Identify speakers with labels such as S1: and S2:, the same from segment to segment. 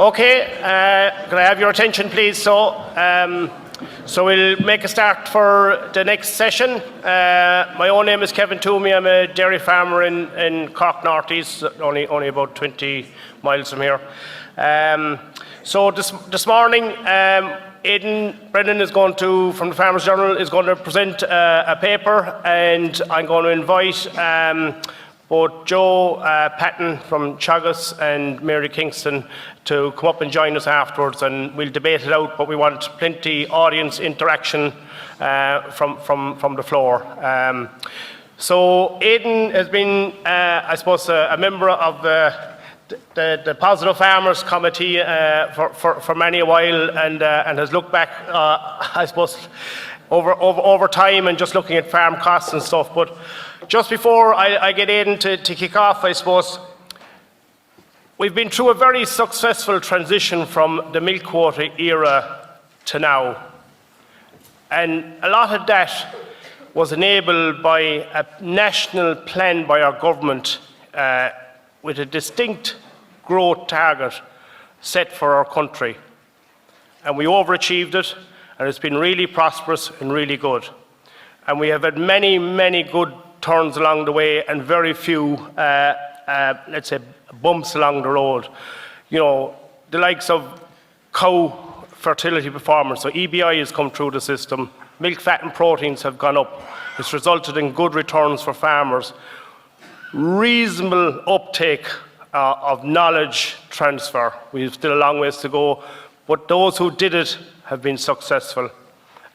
S1: Okay, can I have your attention, please? So we'll make a start for the next session. My own name is Kevin Toomey. I'm a dairy farmer in Cork North East, only about 20 miles from here. So this morning, Aidan Brennan is going to, from the Farmers Journal, is going to present a paper, and I'm going to invite both Joe Patton from Chagas and Mary Kingston to come up and join us afterwards, and we'll debate it out, but we want plenty audience interaction from the floor. So Aidan has been, I suppose, a member of the Positive Farmers Committee for many a while, and has looked back, I suppose, over time and just looking at farm costs and stuff. But just before I get Aidan to kick off, I suppose, we've been through a very successful transition from the milk quota era to now. And a lot of that was enabled by a national plan by our government with a distinct growth target set for our country. And we overachieved it, and it's been really prosperous and really good. And we have had many, many good turns along the way and very few, let's say, bumps along the road. You know, the likes of cow fertility performance, so EBI has come through the system, milk fat and proteins have gone up. It's resulted in good returns for farmers, reasonable uptake of knowledge transfer. We've still a long ways to go, but those who did it have been successful.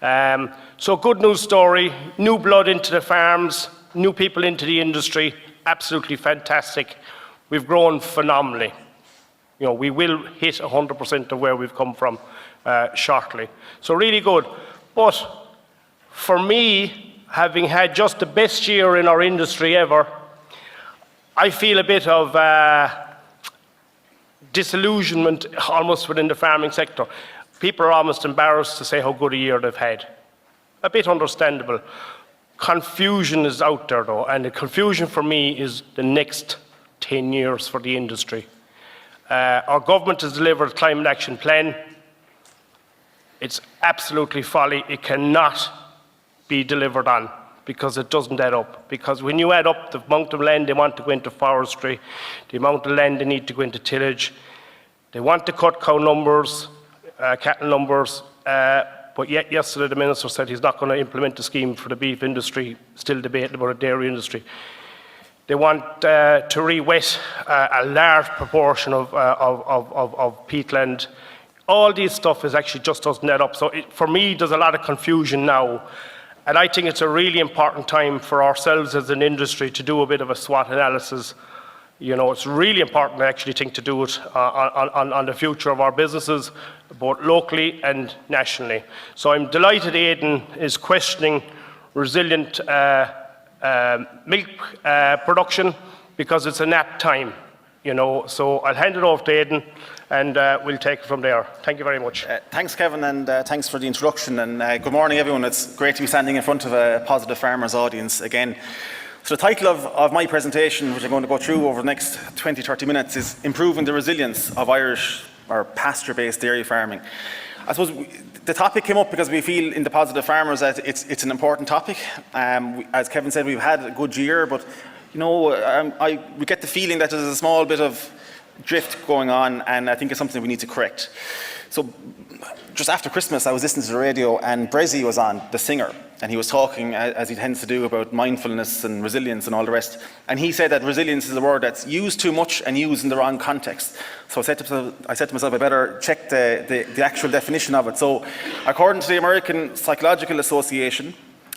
S1: So good news story, new blood into the farms, new people into the industry, absolutely fantastic. We've grown phenomenally. You know, we will hit 100% of where we've come from shortly. So really good. But for me, having had just the best year in our industry ever, I feel a bit of disillusionment almost within the farming sector. People are almost embarrassed to say how good a year they've had. A bit understandable. Confusion is out there though, and the confusion for me is the next 10 years for the industry. Our government has delivered a climate action plan. It's absolutely folly. It cannot be delivered on because it doesn't add up. Because when you add up the amount of land they want to go into forestry, the amount of land they need to go into tillage, they want to cut cow numbers, cattle numbers, but yet yesterday the Minister said he's not going to implement a scheme for the beef industry, still debating about a dairy industry. They want to re-wet a large proportion of peatland. All this stuff is actually just doesn't add up. So for me, there's a lot of confusion now. And I think it's a really important time for ourselves as an industry to do a bit of a SWOT analysis. You know, it's really important, I actually think, to do it on the future of our businesses, both locally and nationally. So I'm delighted Aidan is questioning resilient milk production because it's an apt time, you know. So I'll hand it over to Aidan and we'll take it from there. Thank you very much.
S2: Thanks, Kevin, and thanks for the introduction. And good morning, everyone. It's great to be standing in front of a Positive Farmers audience again. So the title of my presentation, which I'm going to go through over the next 20-30 minutes, is Improving the Resilience of Irish or Pasture-Based Dairy Farming. I suppose the topic came up because we feel in the Positive Farmers that it's an important topic. As Kevin said, we've had a good year, but you know, we get the feeling that there's a small bit of drift going on, and I think it's something we need to correct. So just after Christmas, I was listening to the radio, and Brezzy was on, the singer, and he was talking, as he tends to do, about mindfulness and resilience and all the rest. And he said that resilience is a word that's used too much and used in the wrong context. So I said to myself, I better check the actual definition of it. So according to the American Psychological Association,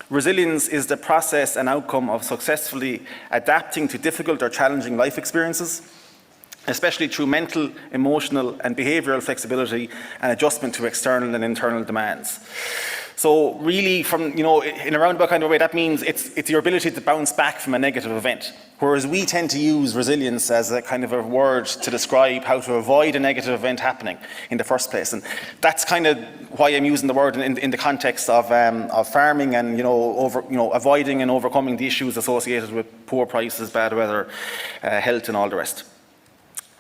S2: resilience is the process and outcome of successfully adapting to difficult or challenging life experiences, especially through mental, emotional, and behavioural flexibility and adjustment to external and internal demands. So really, from, you know, in a roundabout kind of way, that means it's your ability to bounce back from a negative event. Whereas we tend to use resilience as a kind of a word to describe how to avoid a negative event happening in the first place. And that's kind of why I'm using the word in the context of farming and, avoiding and overcoming the issues associated with poor prices, bad weather, health, and all the rest.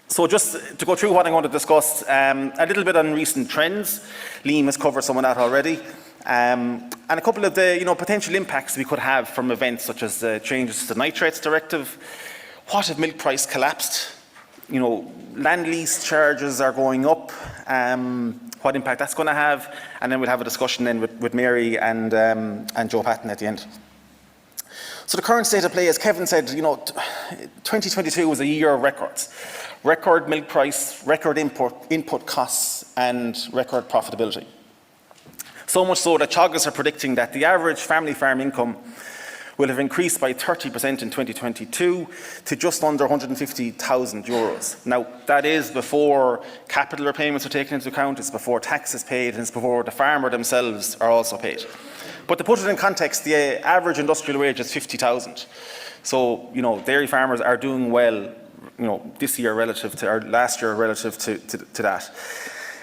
S2: So just to go through what I'm going to discuss, a little bit on recent trends. Liam has covered some of that already. And a couple of the potential impacts we could have from events such as the changes to the Nitrates Directive. What if milk price collapsed? Land lease charges are going up. What impact that's going to have, and then we'll have a discussion then with Mary and Joe Patton at the end. So the current state of play, as Kevin said, 2022 was a year of records. Record milk price, record input costs, and record profitability. So much so that Teagasc are predicting that the average family farm income will have increased by 30% in 2022 to just under 150,000 euros. Now, that is before capital repayments are taken into account, it's before tax is paid, and it's before the farmer themselves are also paid. But to put it in context, the average industrial wage is 50,000. So, dairy farmers are doing well, this year relative to, or last year relative to that.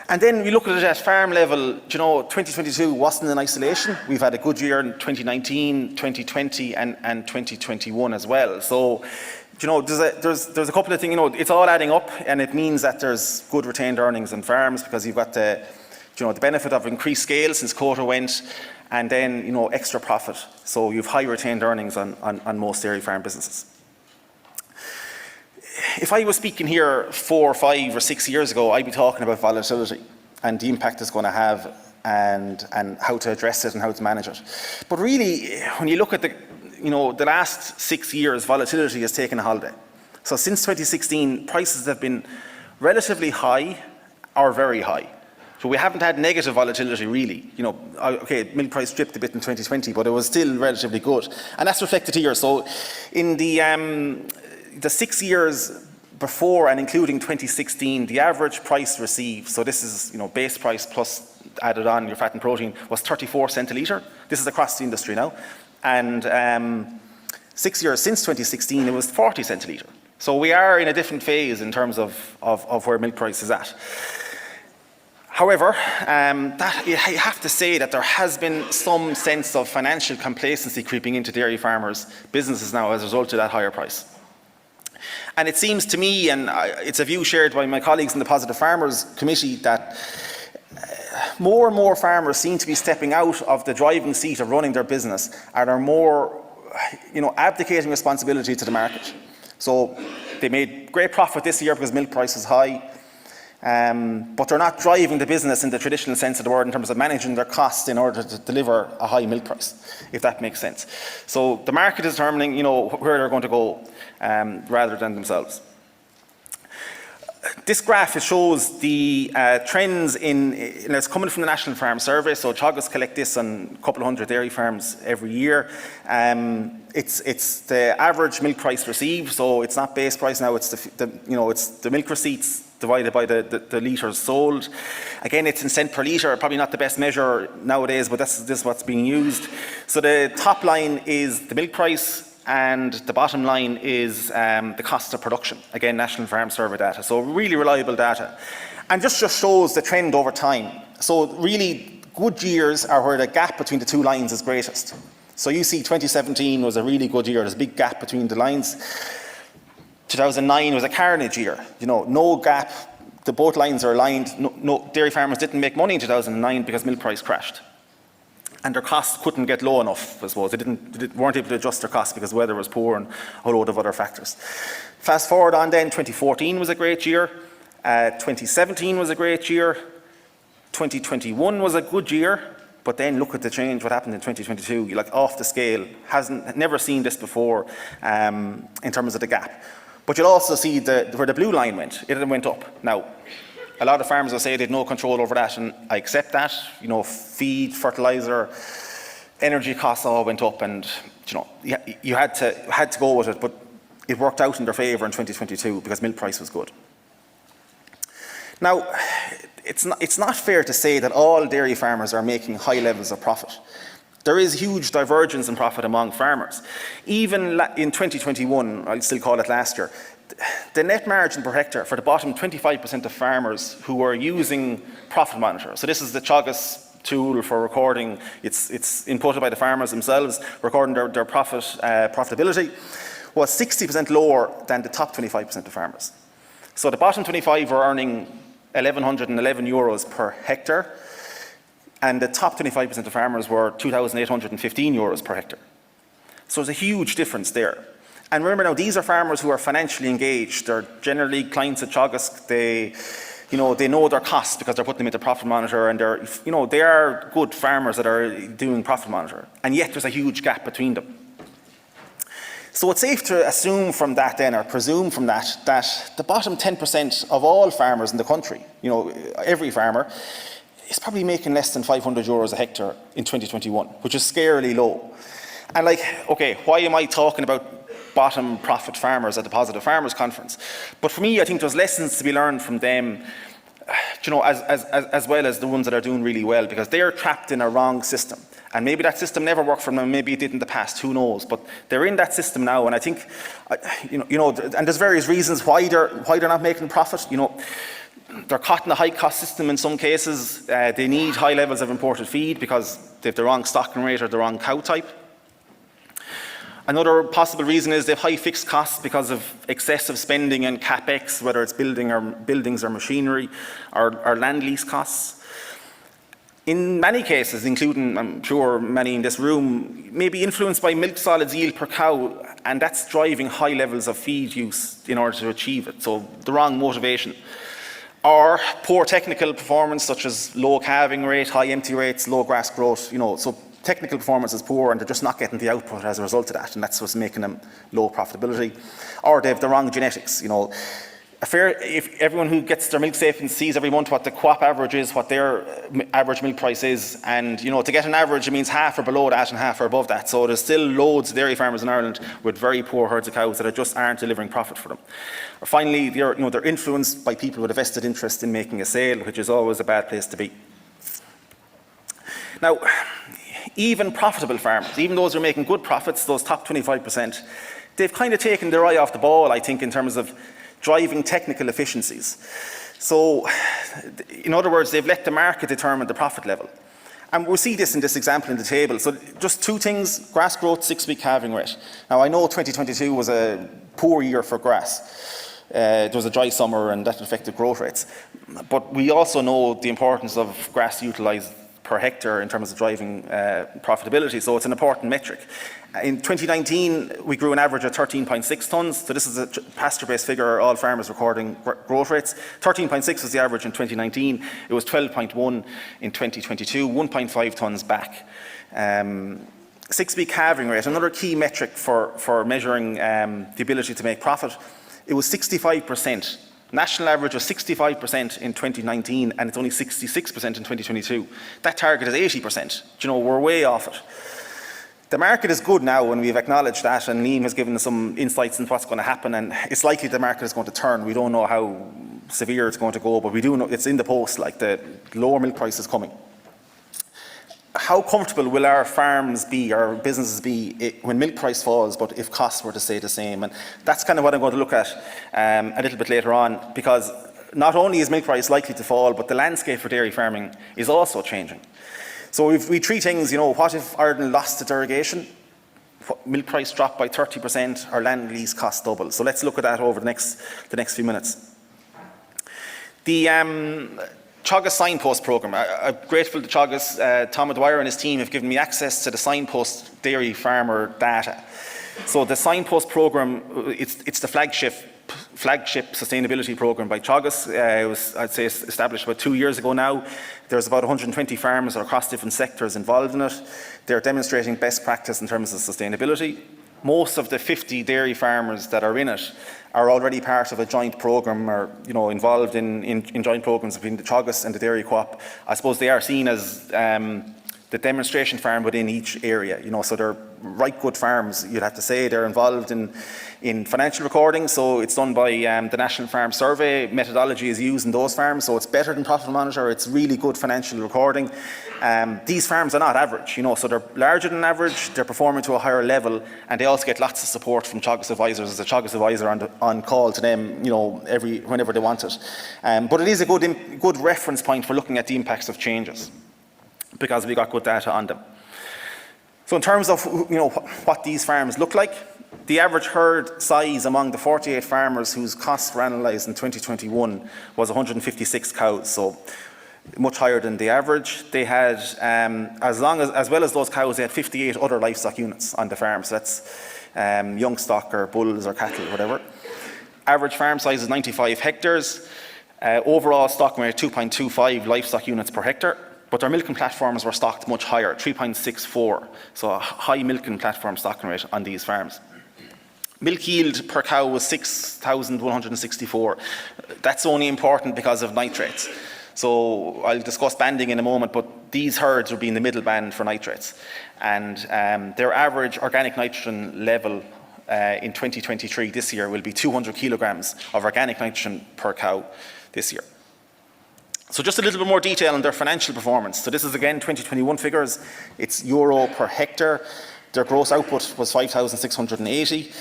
S2: And then we look at it at farm level, 2022 wasn't in isolation. We've had a good year in 2019, 2020 and 2021 as well. So, there's a couple of things, it's all adding up, and it means that there's good retained earnings in farms because you've got the benefit of increased scale since quota went, and then, extra profit. So you've high retained earnings on most dairy farm businesses. If I was speaking here 4, 5 or 6 years ago, I'd be talking about volatility and the impact it's going to have and how to address it and how to manage it. But really, when you look at the last 6 years, volatility has taken a holiday. So since 2016, prices have been relatively high or very high. So we haven't had negative volatility really. Okay, milk price dipped a bit in 2020, but it was still relatively good. And that's reflected here. So in the 6 years before and including 2016, the average price received, so this is base price plus added on your fat and protein, was 34 cents a litre. This is across the industry now. And 6 years since 2016, it was 40 cents a litre. So we are in a different phase in terms of where milk price is at. However, you have to say that there has been some sense of financial complacency creeping into dairy farmers' businesses now as a result of that higher price. And it seems to me, and it's a view shared by my colleagues in the Positive Farmers Committee, that more and more farmers seem to be stepping out of the driving seat of running their business and are more, abdicating responsibility to the market. So they made great profit this year because milk price is high, but they're not driving the business in the traditional sense of the word in terms of managing their costs in order to deliver a high milk price, if that makes sense. So the market is determining, where they're going to go rather than themselves. This graph shows the trends it's coming from the National Farm Survey, so Teagasc collect this on a couple of hundred dairy farms every year. It's the average milk price received, so it's not base price now, it's the milk receipts divided by the litres sold. Again, it's in cent per litre, probably not the best measure nowadays, but this is what's being used. So the top line is the milk price, and the bottom line is the cost of production. Again, National Farm Survey data, so really reliable data. And just shows the trend over time. So really, good years are where the gap between the two lines is greatest. So you see 2017 was a really good year, there's a big gap between the lines. 2009 was a carnage year, no gap, both lines are aligned. No, dairy farmers didn't make money in 2009 because milk price crashed. And their costs couldn't get low enough, I suppose. They weren't able to adjust their costs because weather was poor and a whole load of other factors. Fast forward on then, 2014 was a great year. 2017 was a great year. 2021 was a good year. But then look at the change, what happened in 2022. You're like off the scale. Never seen this before in terms of the gap. But you'll also see where the blue line went. It went up. Now, a lot of farmers will say they had no control over that, and I accept that. Feed, fertilizer, energy costs all went up, and you had to go with it. But it worked out in their favour in 2022 because milk price was good. Now, it's not fair to say that all dairy farmers are making high levels of profit. There is huge divergence in profit among farmers. Even in 2021, I'll still call it last year, the net margin per hectare for the bottom 25% of farmers who were using Profit Monitor. So this is the Teagasc tool for recording. It's inputted by the farmers themselves, recording their profitability, was 60% lower than the top 25% of farmers. So the bottom 25 were earning €1,111 per hectare, and the top 25% of farmers were €2,815 per hectare. So there's a huge difference there. And remember now, these are farmers who are financially engaged. They're generally clients at Teagasc. They know their costs because they're putting them into Profit Monitor, and they are good farmers that are doing Profit Monitor. And yet there's a huge gap between them. So it's safe to assume from that then, or presume from that the bottom 10% of all farmers in the country, every farmer, is probably making less than €500 a hectare in 2021, which is scarily low. And okay, why am I talking about bottom profit farmers at the Positive Farmers Conference? But for me, I think there's lessons to be learned from them, as well as the ones that are doing really well, because they're trapped in a wrong system. And maybe that system never worked for them, maybe it did in the past, who knows? But they're in that system now, and I think, and there's various reasons why they're not making profit. They're caught in a high-cost system in some cases. They need high levels of imported feed because they have the wrong stocking rate or the wrong cow type. Another possible reason is they have high fixed costs because of excessive spending and capex, whether it's buildings or machinery or land lease costs. In many cases, including, I'm sure, many in this room, may be influenced by milk solids yield per cow, and that's driving high levels of feed use in order to achieve it, so the wrong motivation. Or poor technical performance, such as low calving rate, high empty rates, low grass growth, so technical performance is poor and they're just not getting the output as a result of that, and that's what's making them low profitability. Or they have the wrong genetics. If everyone who gets their milk statement sees every month what the co-op average is, what their average milk price is, and to get an average, it means half are below that and half are above that. So there's still loads of dairy farmers in Ireland with very poor herds of cows that just aren't delivering profit for them. Or finally, they're influenced by people with a vested interest in making a sale, which is always a bad place to be. Now, even profitable farmers, even those who are making good profits, those top 25%, they've kind of taken their eye off the ball, I think, in terms of driving technical efficiencies. So, in other words, they've let the market determine the profit level. And we'll see this in this example in the table. So just two things: grass growth, 6-week calving rate. Now, I know 2022 was a poor year for grass. There was a dry summer and that affected growth rates. But we also know the importance of grass utilised per hectare in terms of driving profitability, so it's an important metric. In 2019, we grew an average of 13.6 tonnes, so this is a pasture-based figure, all farmers recording growth rates. 13.6 was the average in 2019, it was 12.1 in 2022, 1.5 tonnes back. 6-week calving rate, another key metric for measuring the ability to make profit, it was 65%. National average was 65% in 2019, and it's only 66% in 2022. That target is 80%. We're way off it. The market is good now, and we've acknowledged that, and Liam has given us some insights into what's going to happen, and it's likely the market is going to turn. We don't know how severe it's going to go, but we do know it's in the post, like the lower milk price is coming. How comfortable will our farms be, our businesses be, when milk price falls, but if costs were to stay the same? And that's kind of what I'm going to look at a little bit later on, because not only is milk price likely to fall, but the landscape for dairy farming is also changing. So if we treat things, what if Ireland lost its irrigation? Milk price dropped by 30%, our land lease costs double. So let's look at that over the next few minutes. The Teagasc Signpost Programme. I'm grateful to Teagasc. Tom Dwyer and his team have given me access to the Signpost dairy farmer data. So the Signpost Programme, it's the flagship sustainability programme by Teagasc. It was, I'd say, established about 2 years ago now. There's about 120 farmers across different sectors involved in it. They're demonstrating best practice in terms of sustainability. Most of the 50 dairy farmers that are in it are already part of a joint programme, or involved in joint programmes between the Teagasc and the dairy co-op. I suppose they are seen as the demonstration farm within each area, so they're right good farms, you'd have to say. They're involved in financial recording, so it's done by the National Farm Survey. Methodology is used in those farms, so it's better than Profit Monitor. It's really good financial recording. These farms are not average, so they're larger than average, they're performing to a higher level, and they also get lots of support from Teagasc advisors. There's a Teagasc advisor on call to them, whenever they want it. But it is a good reference point for looking at the impacts of changes, because we got good data on them. So So in terms of what these farms look like, the average herd size among the 48 farmers whose costs were analysed in 2021 was 156 cows, so much higher than the average. They had, as well as those cows, they had 58 other livestock units on the farm. So that's young stock or bulls or cattle, whatever. Average farm size is 95 hectares. Overall stocking rate 2.25 livestock units per hectare. But their milking platforms were stocked much higher, 3.64. So a high milking platform stocking rate on these farms. Milk yield per cow was 6,164. That's only important because of nitrates. So I'll discuss banding in a moment, but these herds would be in the middle band for nitrates. And their average organic nitrogen level in 2023, this year, will be 200 kilograms of organic nitrogen per cow this year. So just a little bit more detail on their financial performance. So this is again 2021 figures. It's euro per hectare. Their gross output was 5,680.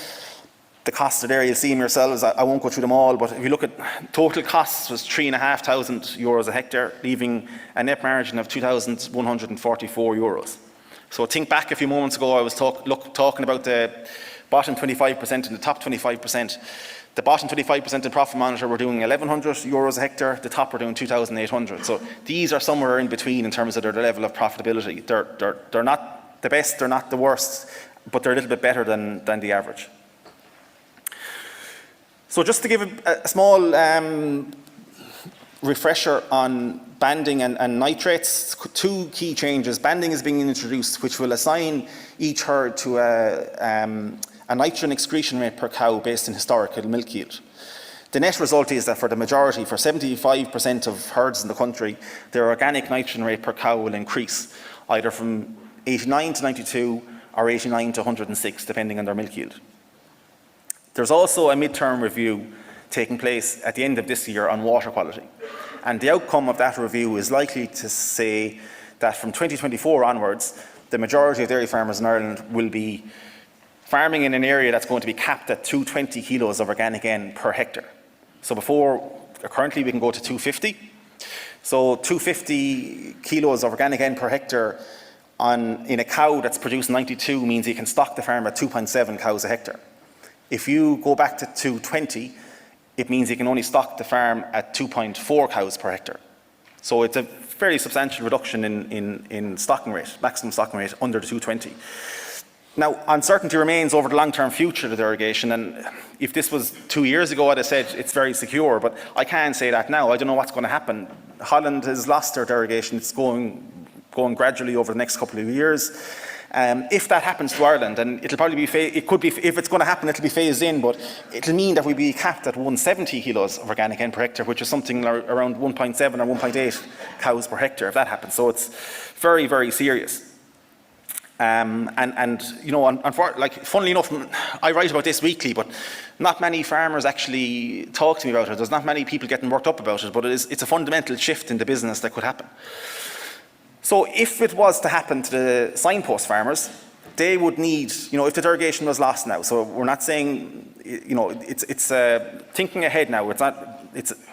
S2: The costs are there, you'll see them yourselves. I won't go through them all, but if you look at total costs, was 3,500 euros a hectare, leaving a net margin of 2,144 euros. So think back a few moments ago, I was talking about the bottom 25% and the top 25%. The bottom 25% in Profit Monitor were doing 1,100 euros a hectare, the top were doing 2,800. So these are somewhere in between in terms of their level of profitability. They're not the best, they're not the worst, but they're a little bit better than the average. So just to give a small refresher on banding and nitrates, two key changes. Banding is being introduced, which will assign each herd to a nitrogen excretion rate per cow based on historical milk yield. The net result is that for the majority, for 75% of herds in the country, their organic nitrogen rate per cow will increase, either from 89 to 92 or 89 to 106, depending on their milk yield. There's also a mid-term review taking place at the end of this year on water quality. And the outcome of that review is likely to say that from 2024 onwards, the majority of dairy farmers in Ireland will be farming in an area that's going to be capped at 220 kilos of organic N per hectare. So currently we can go to 250. So 250 kilos of organic N per hectare in a cow that's produced 92 means you can stock the farm at 2.7 cows a hectare. If you go back to 220, it means you can only stock the farm at 2.4 cows per hectare. So it's a fairly substantial reduction in stocking rate, maximum stocking rate under the 220. Now, uncertainty remains over the long-term future of the irrigation, and if this was 2 years ago, I'd have said it's very secure, but I can't say that now. I don't know what's going to happen. Holland has lost their irrigation. It's going gradually over the next couple of years. If that happens to Ireland, and it'll probably be, if it's going to happen, it'll be phased in, but it'll mean that we'll be capped at 170 kilos of organic N per hectare, which is something around 1.7 or 1.8 cows per hectare if that happens. So it's very, very serious. Funnily enough, I write about this weekly, but not many farmers actually talk to me about it. There's not many people getting worked up about it, but it's a fundamental shift in the business that could happen. So if it was to happen to the signpost farmers, they would need, if the irrigation was lost now, so we're not saying, it's thinking ahead now.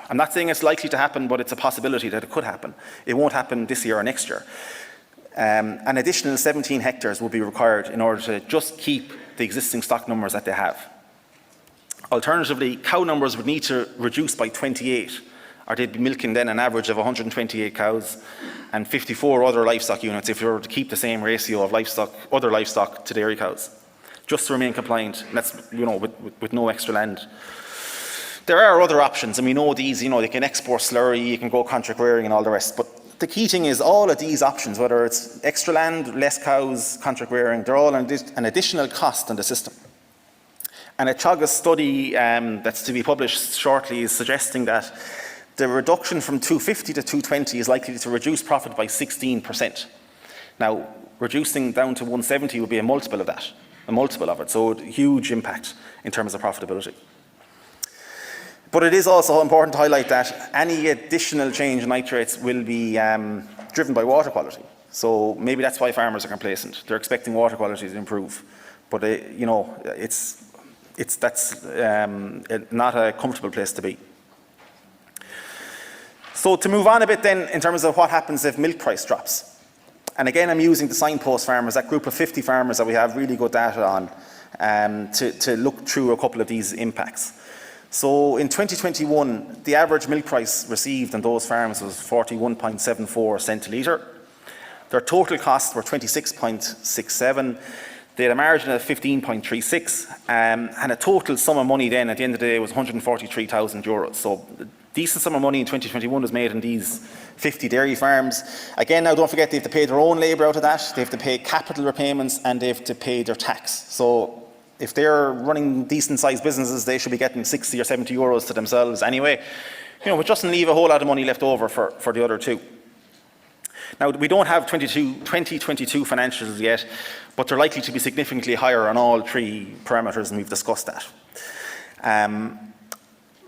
S2: I'm not saying it's likely to happen, but it's a possibility that it could happen. It won't happen this year or next year. An additional 17 hectares will be required in order to just keep the existing stock numbers that they have. Alternatively, cow numbers would need to reduce by 28, or they'd be milking then an average of 128 cows and 54 other livestock units if you were to keep the same ratio of other livestock to dairy cows, just to remain compliant. And that's with no extra land. There are other options, and we know these. They can export slurry, you can go contract rearing, and all the rest. But the key thing is all of these options, whether it's extra land, less cows, contract rearing, they're all an additional cost in the system. And a Teagasc study that's to be published shortly is suggesting that the reduction from 250 to 220 is likely to reduce profit by 16%. Now, reducing down to 170 would be a multiple of it, so a huge impact in terms of profitability. But it is also important to highlight that any additional change in nitrates will be driven by water quality. So maybe that's why farmers are complacent. They're expecting water quality to improve. But that's not a comfortable place to be. So to move on a bit then in terms of what happens if milk price drops. And again, I'm using the signpost farmers, that group of 50 farmers that we have really good data on, to look through a couple of these impacts. So in 2021, the average milk price received on those farms was 41.74 cents a litre. Their total costs were 26.67. They had a margin of 15.36, and a total sum of money then at the end of the day was 143,000 euros. So a decent sum of money in 2021 was made in these 50 dairy farms. Again, now don't forget they have to pay their own labour out of that, they have to pay capital repayments, and they have to pay their tax. So if they're running decent sized businesses, they should be getting 60 or 70 euros to themselves anyway, which doesn't leave a whole lot of money left over for the other two. Now, we don't have 2022 financials yet, but they're likely to be significantly higher on all three parameters, and we've discussed that.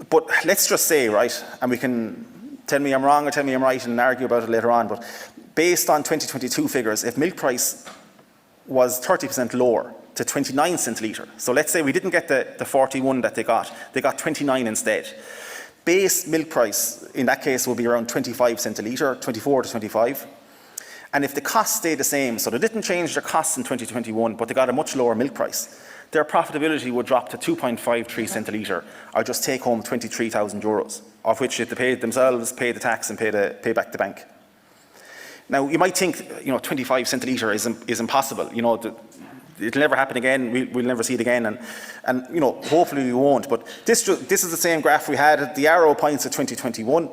S2: But let's just say, right, and we can tell me I'm wrong or tell me I'm right and argue about it later on, but based on 2022 figures, if milk price was 30% lower to 29 cents a litre, so let's say we didn't get the 41 that they got 29 instead. Base milk price in that case will be around 25 cents a litre, 24 to 25. And if the costs stay the same, so they didn't change their costs in 2021, but they got a much lower milk price, their profitability would drop to 2.53 cents a litre, or just take home 23,000 euros, of which they have to pay themselves, pay the tax, and pay back the bank. Now, you might think, 25 cents a litre is impossible. It'll never happen again. We'll never see it again, and hopefully we won't. But this is the same graph we had. The arrow points at 2021,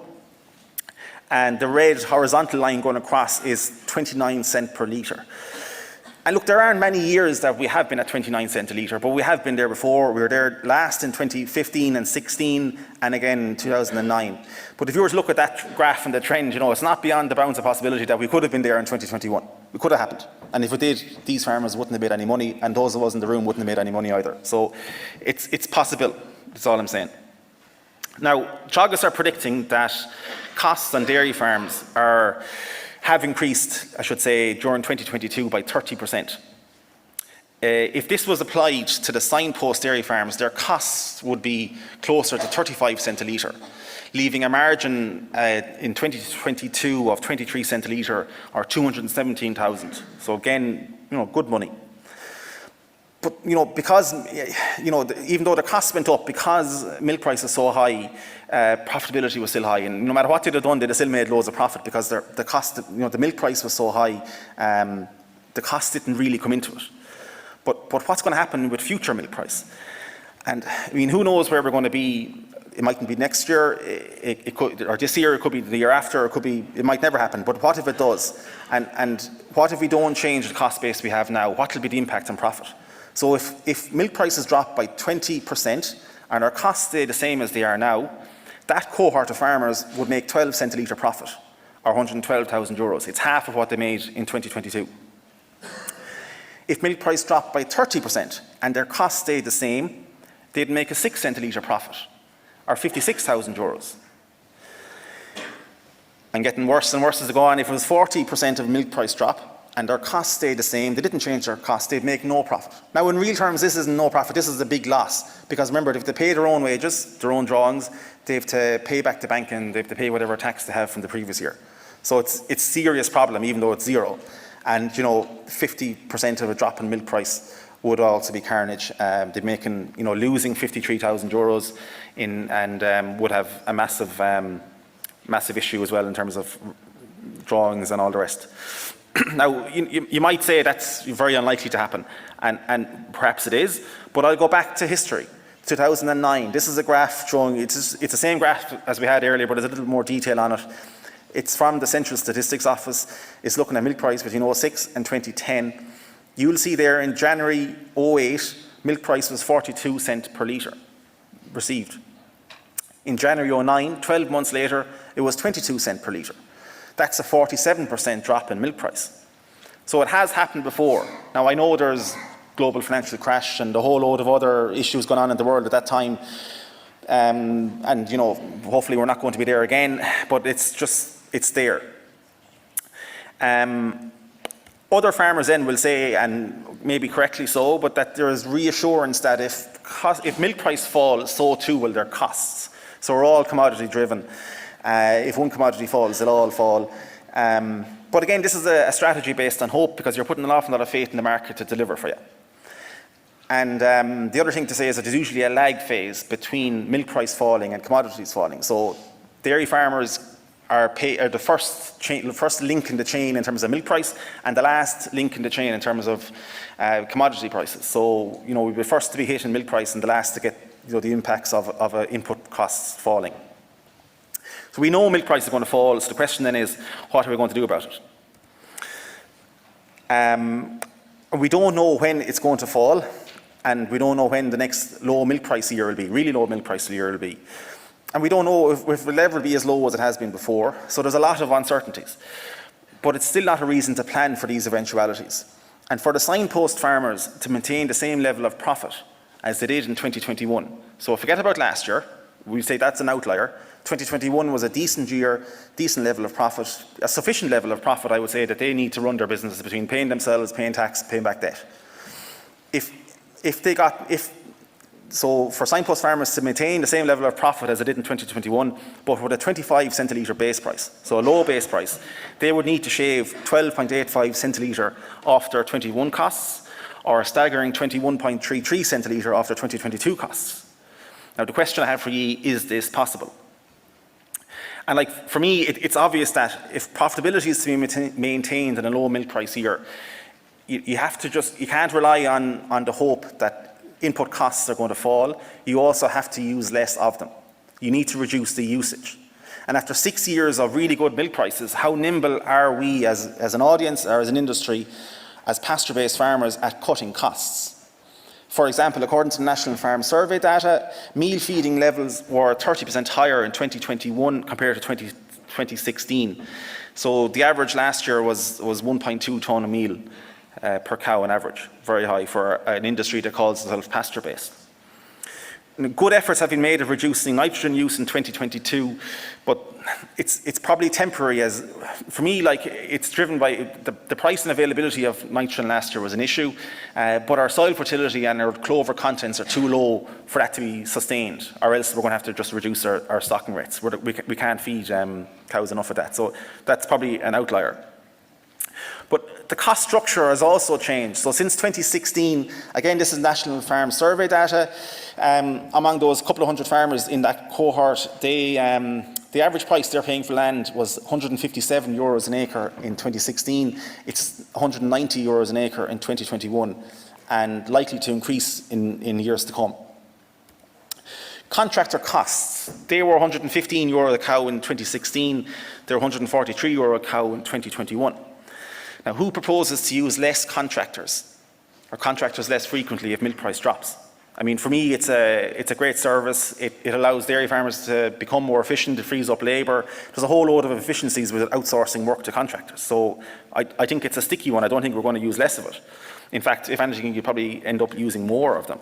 S2: and the red horizontal line going across is 29 cents per litre. And look, there aren't many years that we have been at 29 cents a litre, but we have been there before. We were there last in 2015 and 16, and again in 2009. But if you were to look at that graph and the trend, it's not beyond the bounds of possibility that we could have been there in 2021. It could have happened. And if it did, these farmers wouldn't have made any money, and those of us in the room wouldn't have made any money either. So it's possible. That's all I'm saying. Now, Teagasc are predicting that costs on dairy farms have increased, I should say, during 2022 by 30%. If this was applied to the signpost dairy farms, their costs would be closer to 35 cents a litre, leaving a margin in 2022 of 23 cents a litre, or 217,000. So again, good money. But because even though the costs went up, because milk price is so high, profitability was still high, and no matter what they'd have done, they'd have still made loads of profit because the cost, the milk price was so high, the cost didn't really come into it. But what's going to happen with future milk price? And who knows where we're going to be? It mightn't be next year, it could, or this year, it could be the year after, it might never happen. But what if it does? And what if we don't change the cost base we have now? What will be the impact on profit? So if milk prices drop by 20% and our costs stay the same as they are now, that cohort of farmers would make 12 cents a litre profit, or 112,000 euros. It's half of what they made in 2022. If milk price dropped by 30% and their costs stayed the same, they'd make a 6 cents a litre profit, or 56,000 euros. And getting worse and worse as they go on. If it was 40% of milk price drop, and their costs stayed the same, they didn't change their costs, they'd make no profit. Now, in real terms, this isn't no profit, this is a big loss. Because remember, if they pay their own wages, their own drawings, they have to pay back the bank, and they have to pay whatever tax they have from the previous year. So it's a serious problem, even though it's zero. And 50% of a drop in milk price would also be carnage. They're making, losing 53,000 euros and would have a massive issue as well in terms of drawings and all the rest. Now, you might say that's very unlikely to happen, and perhaps it is, but I'll go back to history. 2009, this is a graph showing, it's the same graph as we had earlier, but there's a little more detail on it. It's from the Central Statistics Office. It's looking at milk price between 2006 and 2010. You'll see there in January 2008, milk price was 42 cents per litre received. In January 2009, 12 months later, it was 22 cents per litre. That's a 47% drop in milk price. So it has happened before. Now, I know there's global financial crash and a whole load of other issues going on in the world at that time. And hopefully we're not going to be there again, but it's there. Other farmers then will say, and maybe correctly so, but that there is reassurance that if milk price falls, so too will their costs. So we're all commodity driven. If one commodity falls, they'll all fall. But again, this is a strategy based on hope because you're putting an awful lot of faith in the market to deliver for you. And the other thing to say is that there's usually a lag phase between milk price falling and commodities falling. So dairy farmers are the first link in the chain in terms of milk price and the last link in the chain in terms of commodity prices. So, we'll be the first to be hit in milk price and the last to get the impacts of input costs falling. So we know milk price is going to fall, so the question then is, what are we going to do about it? We don't know when it's going to fall, and we don't know when the next low milk price year will be, really low milk price year will be. And we don't know if it will ever be as low as it has been before, so there's a lot of uncertainties. But it's still not a reason to plan for these eventualities. And for the signpost farmers to maintain the same level of profit as they did in 2021. So forget about last year, we say that's an outlier. 2021 was a decent year, decent level of profit, a sufficient level of profit, I would say, that they need to run their businesses between paying themselves, paying tax, paying back debt. So for signpost farmers to maintain the same level of profit as they did in 2021, but with a 25 cent a litre base price, so a low base price, they would need to shave 12.85 cent a litre off their 21 costs, or a staggering 21.33 cent a litre off their 2022 costs. Now the question I have for you, is this possible? And for me, it's obvious that if profitability is to be maintained in a low milk price year, you can't rely on the hope that input costs are going to fall. You also have to use less of them. You need to reduce the usage. And after 6 years of really good milk prices, how nimble are we as an audience or as an industry, as pasture-based farmers, at cutting costs? For example, according to the National Farm Survey data, meal feeding levels were 30% higher in 2021 compared to 2016. So the average last year was 1.2 tonne of meal per cow on average, very high for an industry that calls itself pasture-based. Good efforts have been made of reducing nitrogen use in 2022, but it's probably temporary. As for me, it's driven by the price and availability of nitrogen last year was an issue, but our soil fertility and our clover contents are too low for that to be sustained, or else we're going to have to just reduce our stocking rates. We can't feed cows enough of that, so that's probably an outlier. But the cost structure has also changed. So since 2016, again, this is National Farm Survey data, among those couple of hundred farmers in that cohort, the average price they're paying for land was €157 an acre in 2016. It's €190 an acre in 2021, and likely to increase in years to come. Contractor costs, they were €115 a cow in 2016. They're €143 a cow in 2021. Now, who proposes to use less contractors, or contractors less frequently if milk price drops? I mean, for me, it's a great service. It allows dairy farmers to become more efficient. It frees up labour. There's a whole load of efficiencies with outsourcing work to contractors. So I think it's a sticky one. I don't think we're going to use less of it. In fact, if anything, you probably end up using more of them.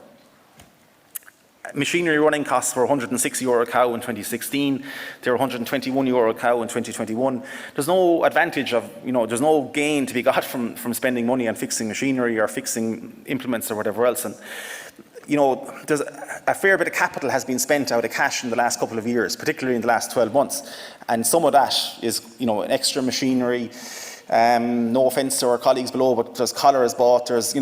S2: Machinery running costs were €106 a cow in 2016. They were €121 a cow in 2021. There's no advantage of, there's no gain to be got from spending money on fixing machinery or fixing implements or whatever else. And, there's a fair bit of capital has been spent out of cash in the last couple of years, particularly in the last 12 months. And some of that is, extra machinery. No offence to our colleagues below, but there's collars bought, there's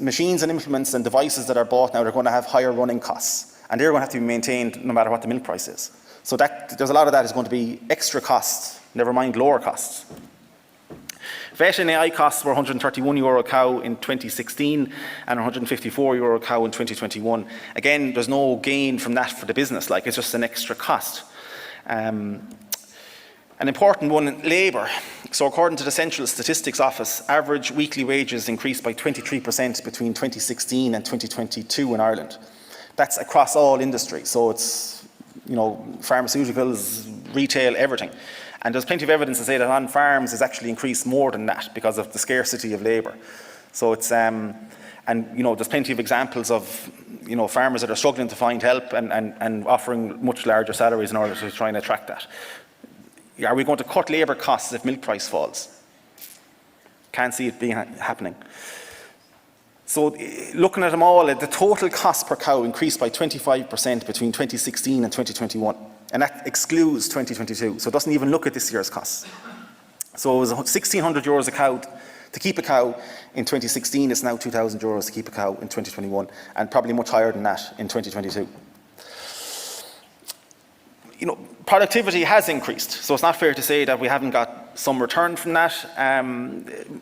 S2: machines and implements and devices that are bought now that are going to have higher running costs, and they're going to have to be maintained no matter what the milk price is. So there's a lot of that is going to be extra costs, never mind lower costs. Vet and AI costs were €131 a cow in 2016 and €154 a cow in 2021. Again, there's no gain from that for the business, it's just an extra cost. An important one, labour. So according to the Central Statistics Office, average weekly wages increased by 23% between 2016 and 2022 in Ireland. That's across all industries. So it's, pharmaceuticals, retail, everything. And there's plenty of evidence to say that on farms has actually increased more than that because of the scarcity of labour. So it's, there's plenty of examples of, farmers that are struggling to find help and offering much larger salaries in order to try and attract that. Are we going to cut labour costs if milk price falls? Can't see it being happening. So looking at them all, the total cost per cow increased by 25% between 2016 and 2021. And that excludes 2022, so it doesn't even look at this year's costs. So it was 1,600 euros a cow to keep a cow in 2016. It's now 2,000 euros to keep a cow in 2021, and probably much higher than that in 2022. Productivity has increased, so it's not fair to say that we haven't got some return from that.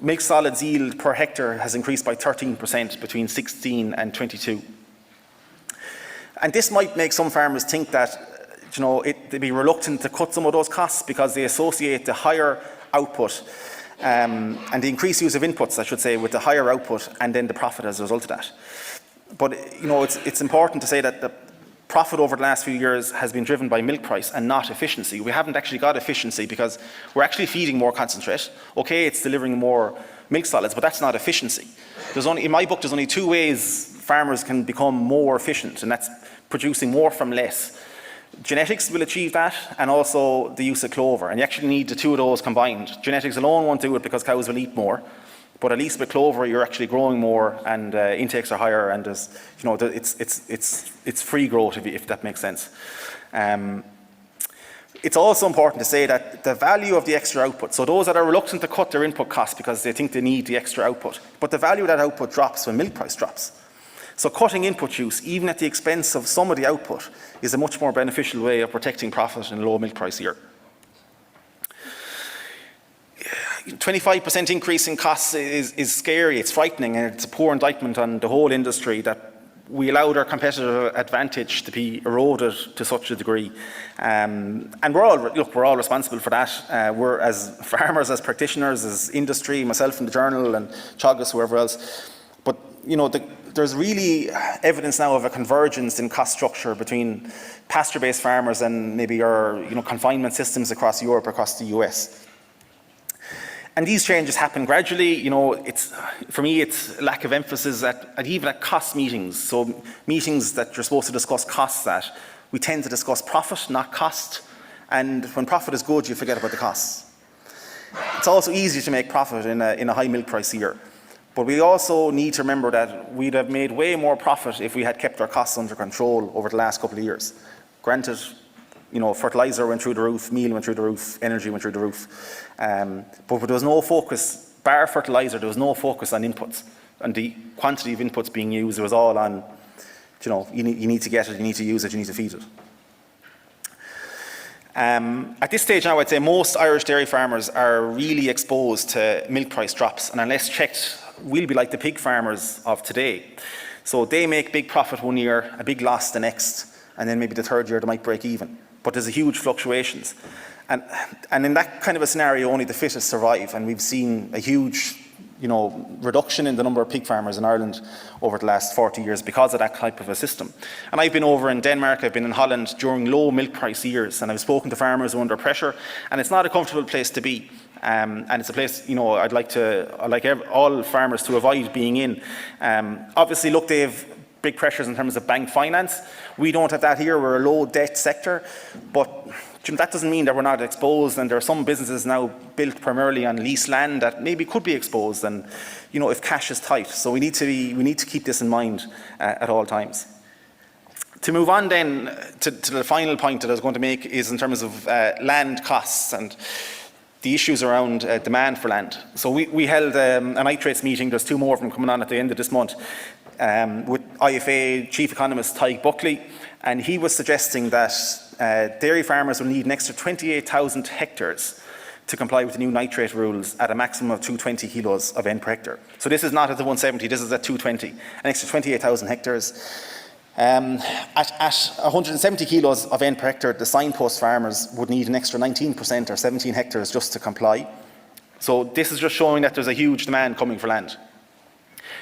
S2: Milk solids yield per hectare has increased by 13% between 16 and 22. And this might make some farmers think that they'd be reluctant to cut some of those costs because they associate the higher output and the increased use of inputs, I should say, with the higher output and then the profit as a result of that. But it's important to say that the profit over the last few years has been driven by milk price and not efficiency. We haven't actually got efficiency because we're actually feeding more concentrate. Okay, it's delivering more milk solids, but that's not efficiency. In my book, there's only two ways farmers can become more efficient, and that's producing more from less. Genetics will achieve that, and also the use of clover. And you actually need the two of those combined. Genetics alone won't do it because cows will eat more. But at least with clover, you're actually growing more, and intakes are higher, and it's free growth, if that makes sense. It's also important to say that the value of the extra output, so those that are reluctant to cut their input costs because they think they need the extra output, but the value of that output drops when milk price drops. So cutting input use, even at the expense of some of the output, is a much more beneficial way of protecting profit in a low milk price year. 25% increase in costs is scary, it's frightening, and it's a poor indictment on the whole industry that we allowed our competitive advantage to be eroded to such a degree. And we're all responsible for that. We're as farmers, as practitioners, as industry, myself in the journal and Chagas, whoever else. But there's really evidence now of a convergence in cost structure between pasture-based farmers and maybe our confinement systems across Europe, across the US. And these changes happen gradually. For me, it's lack of emphasis even at cost meetings. So meetings that you're supposed to discuss costs at, we tend to discuss profit, not cost. And when profit is good, you forget about the costs. It's also easy to make profit in a high milk price year. But we also need to remember that we'd have made way more profit if we had kept our costs under control over the last couple of years. Granted, fertilizer went through the roof, meal went through the roof, energy went through the roof. But there was no focus, bar fertilizer, there was no focus on inputs. And the quantity of inputs being used, it was all on, you need to get it, you need to use it, you need to feed it. At this stage now, I'd say most Irish dairy farmers are really exposed to milk price drops. And unless checked, we'll be like the pig farmers of today. So they make big profit one year, a big loss the next, and then maybe the third year they might break even. But there's a huge fluctuations. And in that kind of a scenario, only the fittest survive. And we've seen a huge reduction in the number of pig farmers in Ireland over the last 40 years because of that type of a system. And I've been over in Denmark, I've been in Holland during low milk price years, and I've spoken to farmers who are under pressure, and it's not a comfortable place to be. And it's a place, I'd like all farmers to avoid being in. Obviously, look, they have big pressures in terms of bank finance. We don't have that here, we're a low debt sector, but that doesn't mean that we're not exposed, and there are some businesses now built primarily on leased land that maybe could be exposed, and if cash is tight. So we need to keep this in mind at all times. To move on then to the final point that I was going to make is in terms of land costs and the issues around demand for land. So we held a Nitrates meeting, there's two more of them coming on at the end of this month, with IFA Chief Economist Tyke Buckley, and he was suggesting that dairy farmers will need an extra 28,000 hectares to comply with the new nitrate rules at a maximum of 220 kilos of N per hectare. So this is not at the 170, this is at 220, an extra 28,000 hectares. At 170 kilos of N per hectare, the signpost farmers would need an extra 19% or 17 hectares just to comply. So this is just showing that there's a huge demand coming for land.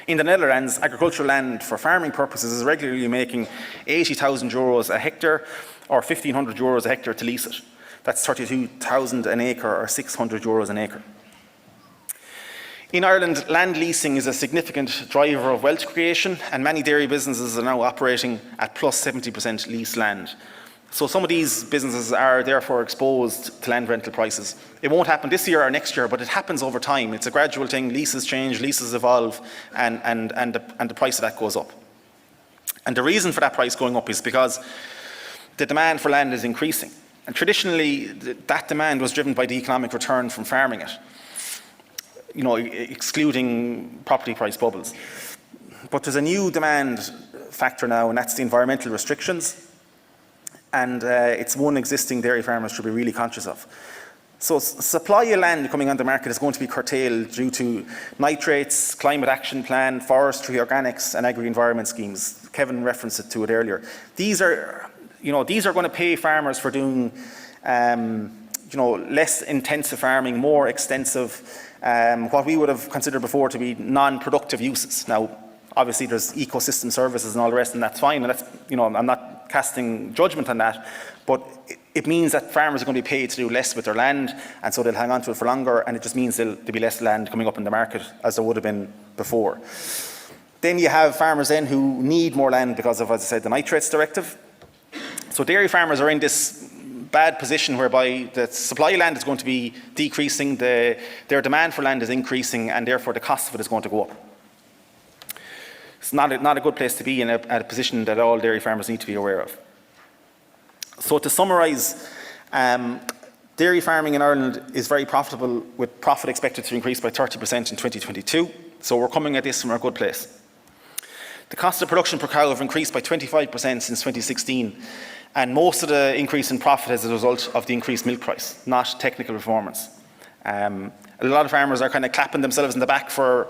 S2: In the Netherlands, agricultural land for farming purposes is regularly making 80,000 euros a hectare or 1,500 euros a hectare to lease it. That's 32,000 an acre or 600 euros an acre. In Ireland, land leasing is a significant driver of wealth creation, and many dairy businesses are now operating at plus 70% leased land. So some of these businesses are therefore exposed to land rental prices. It won't happen this year or next year, but it happens over time. It's a gradual thing. Leases change, leases evolve, and the price of that goes up. And the reason for that price going up is because the demand for land is increasing. And traditionally, that demand was driven by the economic return from farming it, excluding property price bubbles. But there's a new demand factor now, and that's the environmental restrictions. And it's one existing dairy farmers should be really conscious of. So supply of land coming on the market is going to be curtailed due to nitrates, climate action plan, forestry, organics, and agri-environment schemes. Kevin referenced it to it earlier. These are going to pay farmers for doing, less intensive farming, more extensive, what we would have considered before to be non-productive uses. Now, obviously, there's ecosystem services and all the rest, and that's fine. And that's, I'm not casting judgment on that, but it means that farmers are going to be paid to do less with their land, and so they'll hang on to it for longer, and it just means there'll be less land coming up in the market as there would have been before. Then you have farmers then who need more land because of, as I said, the Nitrates Directive. So dairy farmers are in this bad position whereby the supply of land is going to be decreasing, their demand for land is increasing, and therefore the cost of it is going to go up. It's not a good place to be in a position that all dairy farmers need to be aware of. So to summarise, dairy farming in Ireland is very profitable, with profit expected to increase by 30% in 2022. So we're coming at this from a good place. The cost of production per cow have increased by 25% since 2016, and most of the increase in profit is as a result of the increased milk price, not technical performance. A lot of farmers are kind of clapping themselves in the back for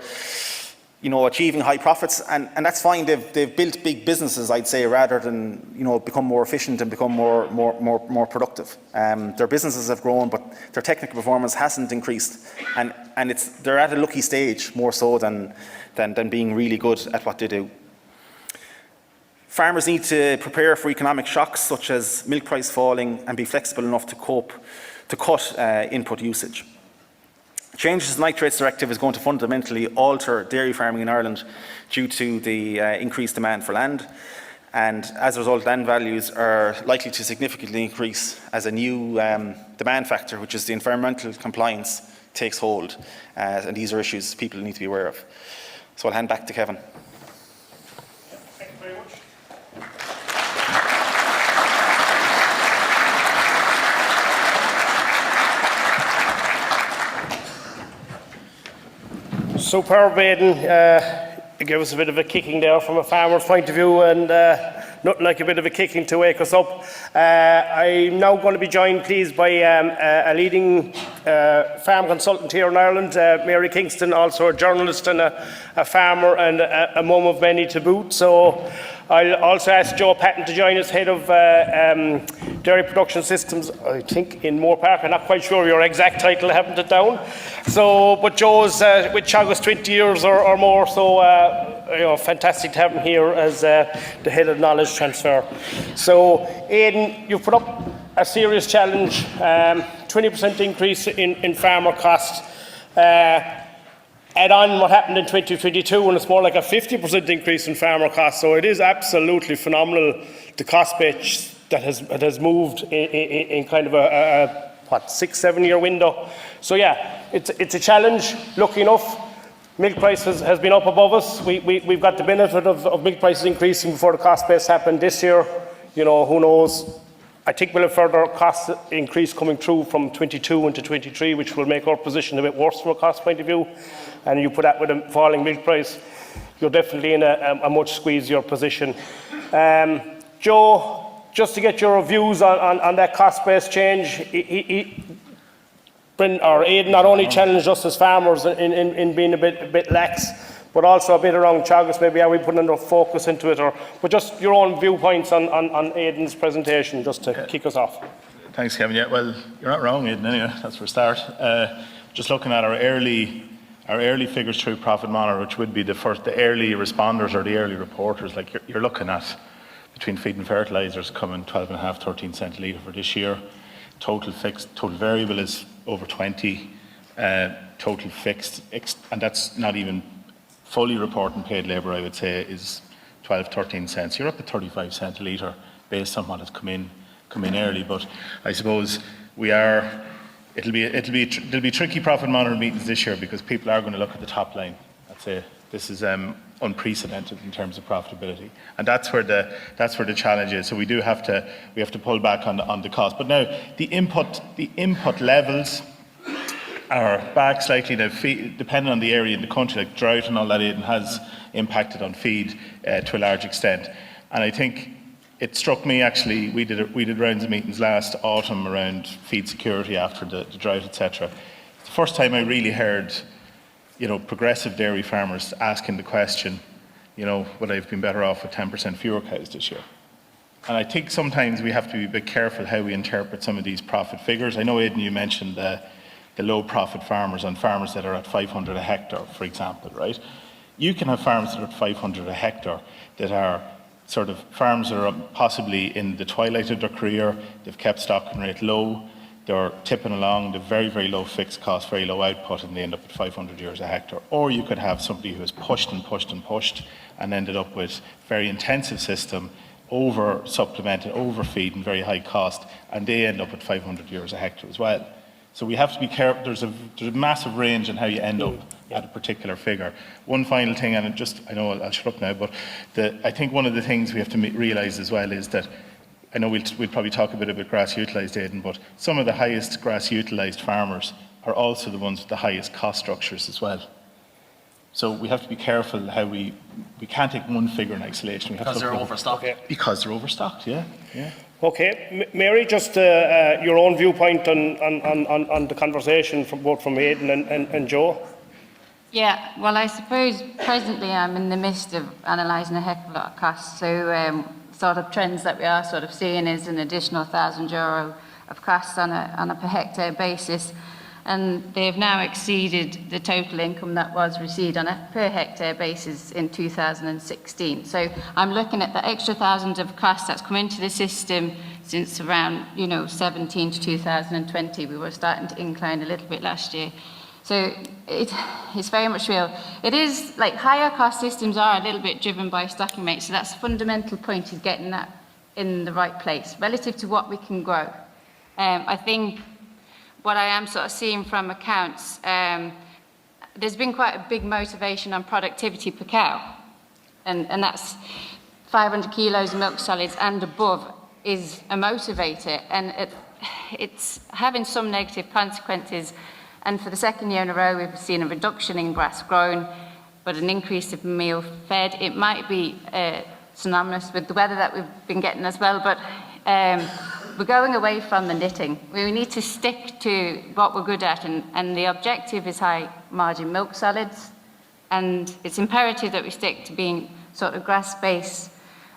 S2: achieving high profits, and that's fine. They've built big businesses, I'd say, rather than become more efficient and become more productive. Their businesses have grown, but their technical performance hasn't increased, and they're at a lucky stage more so than being really good at what they do. Farmers need to prepare for economic shocks such as milk price falling and be flexible enough to cut input usage. Changes to the Nitrates Directive is going to fundamentally alter dairy farming in Ireland due to the increased demand for land, and as a result, land values are likely to significantly increase as a new demand factor, which is the environmental compliance, takes hold, and these are issues people need to be aware of. So I'll hand back to Kevin.
S1: Thank you very much. Superb, Aidan. It gave us a bit of a kicking there from a farmer's point of view, and nothing like a bit of a kicking to wake us up. I'm now going to be joined, please, by a leading farm consultant here in Ireland, Mary Kingston, also a journalist and a farmer and a mum of many to boot. So I'll also ask Joe Patton to join us, head of dairy production systems, I think, in Moore Park. I'm not quite sure your exact title, I haven't it down. So, but Joe's with Teagasc 20 years or more, so fantastic to have him here as the head of knowledge transfer. So, Aidan, you've put up a serious challenge, 20% increase in farmer costs. Add on what happened in 2022, and it's more like a 50% increase in farmer costs. So it is absolutely phenomenal, the cost base that has moved in kind of a 6-7 year window. So yeah, it's a challenge. Lucky enough, milk price has been up above us. We've got the benefit of milk prices increasing before the cost base happened this year. Who knows? I think we'll have further cost increase coming through from 22 into 23, which will make our position a bit worse from a cost point of view. And you put that with a falling milk price, you're definitely in a much squeezier position. Joe, just to get your views on that cost-based change, Aidan not only challenged us as farmers in being a bit lax, but also a bit around Teagasc. Maybe are we putting enough focus into it, but just your own viewpoints on Aidan's presentation, just to kick us off.
S3: Thanks, Kevin. Yeah, well, you're not wrong, Aidan. Anyway, that's for a start. Just looking at our early figures through Profit Monitor, which would be the early responders or the early reporters. Like you're looking at between feed and fertilisers coming 12.5, 13 cent a litre for this year. Total fixed, total variable is over 20. Total fixed, and that's not even fully reporting paid labour, I would say, is 12, 13 cents. You're up at 35 cent a litre based on what has come in early. But I suppose there'll be tricky Profit Monitor meetings this year because people are going to look at the top line. That's This is unprecedented in terms of profitability, and that's where the challenge is. So we have to pull back on the cost. But now the input levels are back slightly now, depending on the area in the country, like drought and all that. Aidan has impacted on feed to a large extent, and I think it struck me actually. We did rounds of meetings last autumn around feed security after the drought, etc. It's the first time I really heard, progressive dairy farmers asking the question, would I have been better off with 10% fewer cows this year? And I think sometimes we have to be a bit careful how we interpret some of these profit figures. I know, Aidan, you mentioned the low profit farmers and farmers that are at 500 a hectare, for example, right? You can have farms that are at 500 a hectare that are sort of farms that are possibly in the twilight of their career. They've kept stocking rate low. They're tipping along. They're very, very low fixed cost, very low output, and they end up at 500 euros a hectare. Or you could have somebody who has pushed and pushed and pushed and ended up with very intensive system, over supplemented, overfeed, and very high cost, and they end up at 500 euros a hectare as well. So we have to be careful. There's a massive range in how you end up at a particular figure. One final thing, and I know I'll shut up now, but I think one of the things we have to realise as well is that, I know we'll probably talk a bit about grass utilised, Aidan, but some of the highest grass utilised farmers are also the ones with the highest cost structures as well. So we have to be careful how we can't take one figure in isolation.
S4: Because they're overstocked.
S3: Because they're overstocked, yeah.
S1: Okay, Mary, just your own viewpoint on the conversation from both Aidan and Joe.
S5: Yeah, well, I suppose presently I'm in the midst of analysing a heck of a lot of costs. So sort of trends that we are sort of seeing is an additional €1,000 of costs on a per hectare basis. And they've now exceeded the total income that was received on a per hectare basis in 2016. So I'm looking at the extra $1,000 of costs that's come into the system since around 17 to 2020. We were starting to incline a little bit last year. So it's very much real. It is like higher cost systems are a little bit driven by stocking rates. So that's the fundamental point, is getting that in the right place relative to what we can grow. I think what I am sort of seeing from accounts, there's been quite a big motivation on productivity per cow. And that's 500 kilos of milk solids and above is a motivator. And it's having some negative consequences. And for the second year in a row, we've seen a reduction in grass grown, but an increase of meal fed. It might be synonymous with the weather that we've been getting as well, but we're going away from the knitting. We need to stick to what we're good at, and the objective is high margin milk solids, and it's imperative that we stick to being sort of grass-based.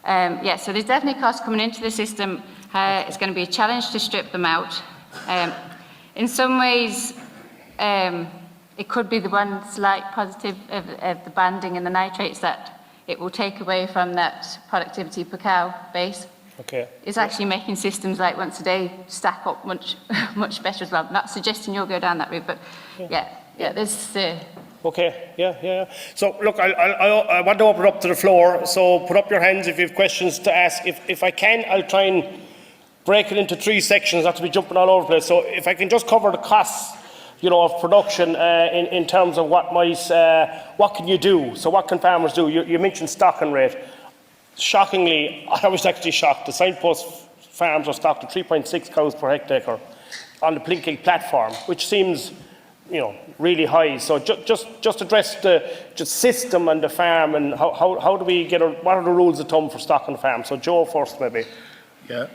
S5: So there's definitely costs coming into the system. It's going to be a challenge to strip them out. In some ways, it could be the one slight positive of the banding and the nitrates, that it will take away from that productivity per cow base.
S1: Okay.
S5: It's actually making systems like once a day stack up much better as well. I'm not suggesting you'll go down that route, but there's...
S1: Okay, yeah. So look, I want to open it up to the floor, so put up your hands if you have questions to ask. If I can, I'll try and break it into 3 sections, not to be jumping all over the place. So if I can just cover the costs, of production in terms of what can you do? So what can farmers do? You mentioned stocking rate. Shockingly, I was actually shocked. The signpost farms are stocked at 3.6 cows per hectare on the Plinking platform, which seems, really high. So just address the system and the farm, and how do we what are the rules of thumb for stocking the farm? So Joe first, maybe.
S3: Yeah,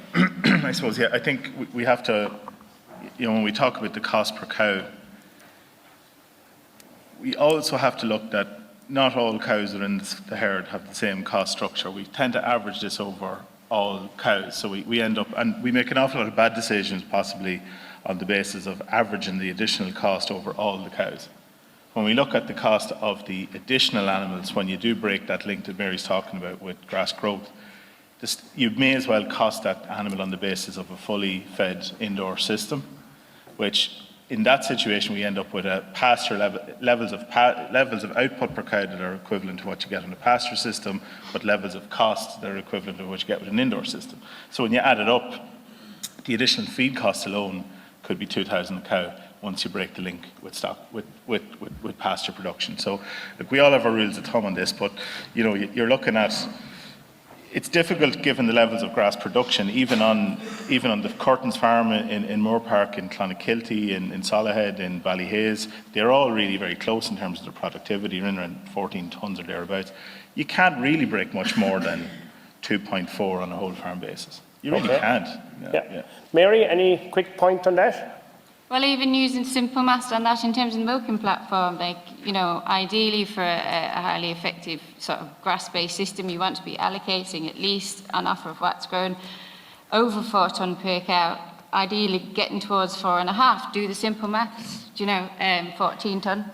S3: I suppose, I think we have to, when we talk about the cost per cow, we also have to look that not all cows that are in the herd have the same cost structure. We tend to average this over all cows. So we end up, and we make an awful lot of bad decisions possibly on the basis of averaging the additional cost over all the cows. When we look at the cost of the additional animals, when you do break that link that Mary's talking about with grass growth, you may as well cost that animal on the basis of a fully fed indoor system, which in that situation we end up with a pasture levels of output per cow that are equivalent to what you get in a pasture system, but levels of cost that are equivalent to what you get with an indoor system. So when you add it up, the additional feed cost alone could be 2,000 a cow. once you break the link with stock with pasture production. So look, we all have our rules of thumb on this, but you're looking at, it's difficult given the levels of grass production, even on the Curtains farm in Moore Park, in Clonakilty, in Solihull, in Ballyhaise. They're all really very close in terms of their productivity, you're in around 14 tonnes or thereabouts. You can't really break much more than 2.4 on a whole farm basis. You really can't. Yeah.
S1: Mary, any quick point on that?
S5: Well, even using simple maths on that in terms of the milking platform, ideally for a highly effective sort of grass-based system, you want to be allocating at least an offer of what's grown over 4 tonne per cow, ideally getting towards 4.5. Do the simple maths, 14 tonne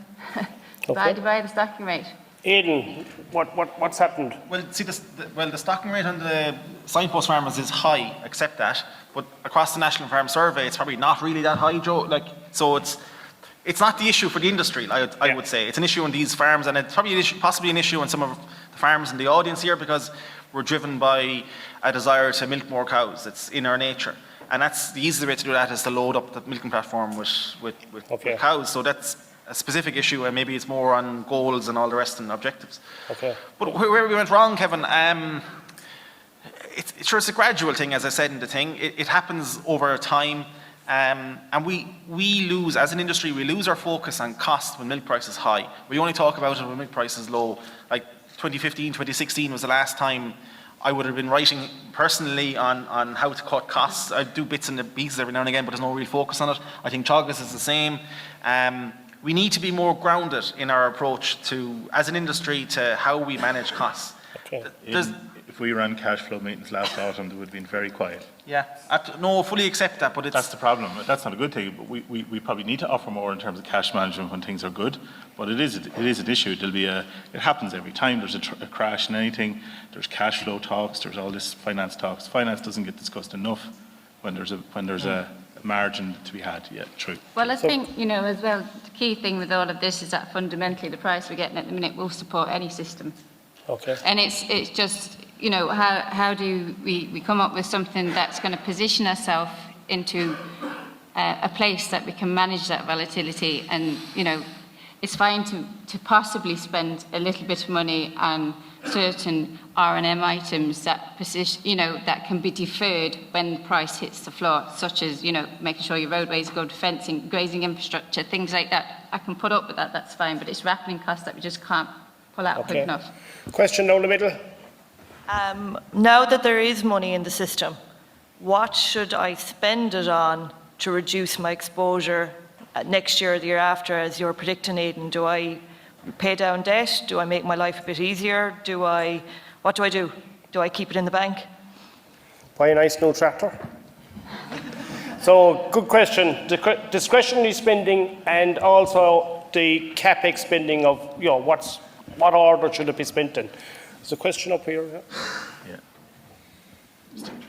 S5: divided by the stocking rate.
S1: Aidan, what's happened?
S2: Well, see, the stocking rate on the signpost farmers is high, accept that, but across the National Farm Survey, it's probably not really that high, Joe. So it's not the issue for the industry, I would say. It's an issue on these farms, and it's probably possibly an issue on some of the farms in the audience here, because we're driven by a desire to milk more cows. It's in our nature. And that's the easiest way to do that, is to load up the milking platform with cows. So that's a specific issue, and maybe it's more on goals and all the rest and objectives.
S1: Okay.
S2: But where we went wrong, Kevin, it's a gradual thing, as I said in the thing. It happens over time, and we lose, as an industry, we lose our focus on cost when milk price is high. We only talk about it when milk price is low. Like 2015, 2016 was the last time I would have been writing personally on how to cut costs. I do bits and pieces every now and again, but there's no real focus on it. I think Teagasc is the same. We need to be more grounded in our approach to, as an industry, to how we manage costs.
S1: Okay.
S3: If we ran cash flow meetings last autumn, they would have been very quiet.
S2: Yeah, no, fully accept that, but
S3: that's the problem. That's not a good thing. But we probably need to offer more in terms of cash management when things are good. But it is an issue. It happens every time there's a crash in anything. There's cash flow talks. There's all this finance talks. Finance doesn't get discussed enough when there's a margin to be had. Yeah, true.
S5: Well, I think, as well, the key thing with all of this is that fundamentally the price we're getting at the minute will support any system.
S1: Okay.
S5: And it's just, how do we come up with something that's going to position ourselves into a place that we can manage that volatility. And, it's fine to possibly spend a little bit of money on certain R&M items that that can be deferred when the price hits the floor, such as, making sure your roadways are good, fencing, grazing infrastructure, things like that. I can put up with that, that's fine, but it's rappelling costs that we just can't pull out quick enough.
S1: Question down the middle.
S4: Now that there is money in the system, what should I spend it on to reduce my exposure next year or the year after, as you're predicting, Aidan? Do I pay down debt? Do I make my life a bit easier? What do I do? Do I keep it in the bank?
S1: Buy a nice new tractor. So, good question. Discretionary spending, and also the capex spending of, what order should it be spent in? There's a question up here.
S2: Yeah.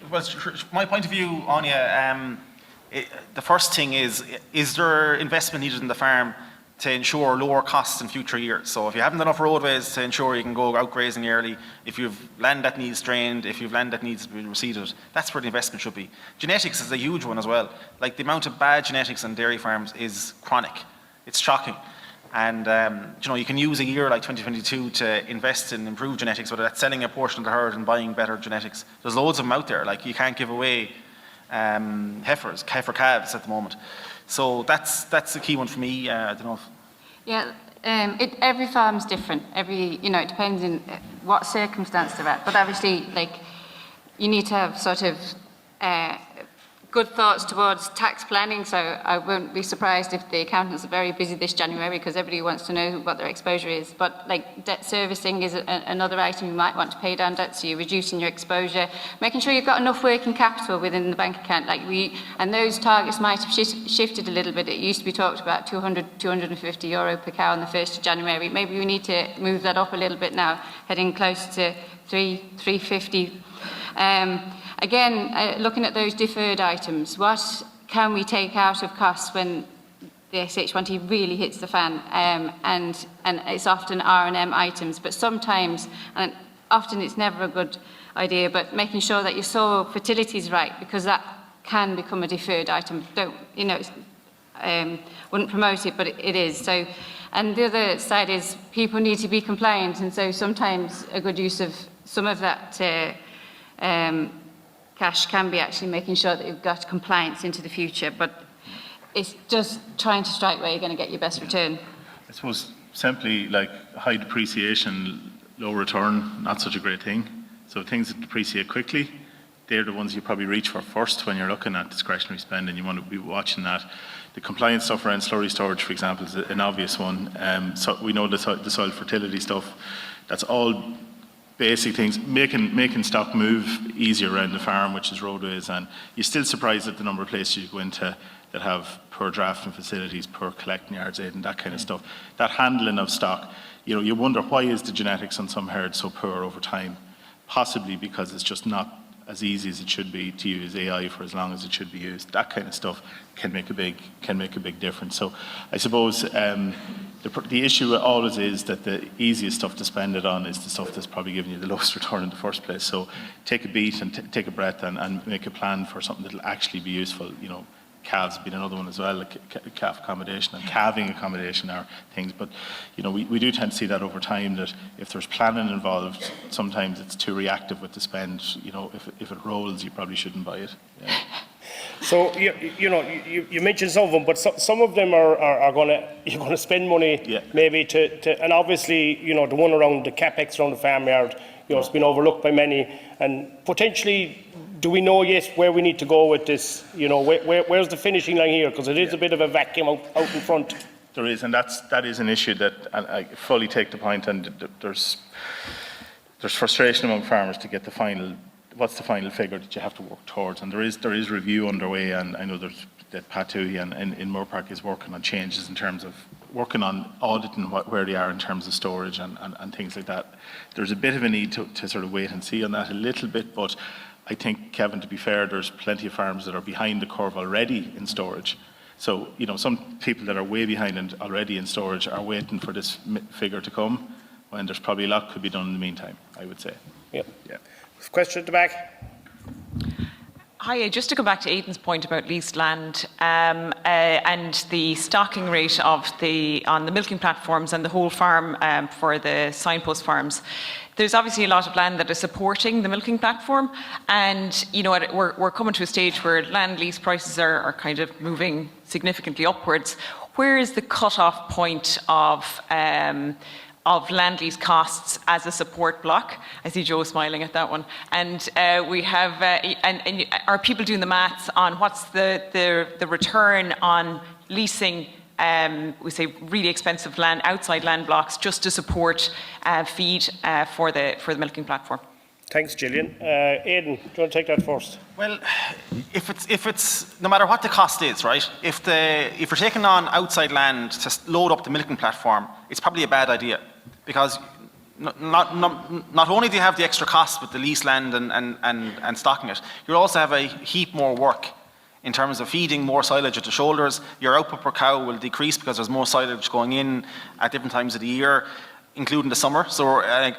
S2: Well, my point of view, Anya, the first thing is there investment needed in the farm to ensure lower costs in future years? So if you haven't enough roadways to ensure you can go out grazing yearly, if you have land that needs drained, if you have land that needs to be reseeded, that's where the investment should be. Genetics is a huge one as well. Like, the amount of bad genetics on dairy farms is chronic. It's shocking. And, you can use a year like 2022 to invest in improved genetics, whether that's selling a portion of the herd and buying better genetics. There's loads of them out there. Like, you can't give away heifer calves at the moment. So that's the key one for me. I don't know if...
S5: Yeah, every farm's different. It depends on what circumstance they're at. But obviously, you need to have sort of good thoughts towards tax planning. So I won't be surprised if the accountants are very busy this January, because everybody wants to know what their exposure is. But debt servicing is another item you might want to pay down debt, so you're reducing your exposure, making sure you've got enough working capital within the bank account. And those targets might have shifted a little bit. It used to be talked about 200, 250 euro per cow on the 1st of January. Maybe we need to move that up a little bit now, heading close to 350. Again, looking at those deferred items, what can we take out of costs when the SH1T really hits the fan? And it's often R&M items, but sometimes, and often it's never a good idea, but making sure that your soil fertility is right, because that can become a deferred item. wouldn't promote it, but it is. So, and the other side is people need to be compliant, and so sometimes a good use of some of that cash can be actually making sure that you've got compliance into the future. But it's just trying to strike where you're going to get your best return.
S3: I suppose simply like high depreciation, low return, not such a great thing. So things that depreciate quickly, they're the ones you probably reach for first when you're looking at discretionary spending. You want to be watching that. The compliance stuff around slurry storage, for example, is an obvious one. So we know the soil fertility stuff. That's all basic things, making stock move easier around the farm, which is roadways, and you're still surprised at the number of places you go into that have poor drafting facilities, poor collecting yards, and that kind of stuff. That handling of stock, you wonder why is the genetics on some herds so poor over time? Possibly because it's just not as easy as it should be to use AI for as long as it should be used. That kind of stuff can make a big difference. So I suppose the issue always is that the easiest stuff to spend it on is the stuff that's probably giving you the lowest return in the first place. So take a beat and take a breath and make a plan for something that'll actually be useful. Calves being another one as well, like calf accommodation and calving accommodation are things. But we do tend to see that over time, that if there's planning involved, sometimes it's too reactive with the spend. If it rolls, you probably shouldn't buy it. Yeah.
S1: So you mentioned some of them, but some of them are you're gonna spend money maybe to and obviously the one around the capex around the farmyard, it's been overlooked by many, and potentially. Do we know yet where we need to go with this? Where's the finishing line here? Because it is a bit of a vacuum out in front.
S3: There is, and that is an issue that I fully take the point. And there's frustration among farmers to get what's the final figure that you have to work towards. And there is review underway, and I know that Pat Toohey in Moorpark is working on changes in terms of working on auditing where they are in terms of storage and things like that. There's a bit of a need to sort of wait and see on that a little bit, but. I think, Kevin, to be fair, there's plenty of farms that are behind the curve already in storage. So, some people that are way behind already in storage are waiting for this figure to come, when there's probably a lot could be done in the meantime, I would say.
S1: Yeah. Question at the back.
S6: Hi, just to go back to Aidan's point about leased land and the stocking rate on the milking platforms and the whole farm for the signpost farms. There's obviously a lot of land that is supporting the milking platform, and we're coming to a stage where land lease prices are kind of moving significantly upwards. Where is the cut-off point of land lease costs as a support block? I see Joe smiling at that one. And we have, and are people doing the maths on what's the return on leasing? We say really expensive land, outside land blocks, just to support feed for the milking platform.
S1: Thanks, Gillian. Aidan, do you want to take that first?
S2: Well, if it's no matter what the cost is, right? If you're taking on outside land to load up the milking platform, it's probably a bad idea, because not only do you have the extra cost with the leased land and stocking it, you'll also have a heap more work. In terms of feeding more silage at the shoulders, your output per cow will decrease because there's more silage going in at different times of the year, including the summer. So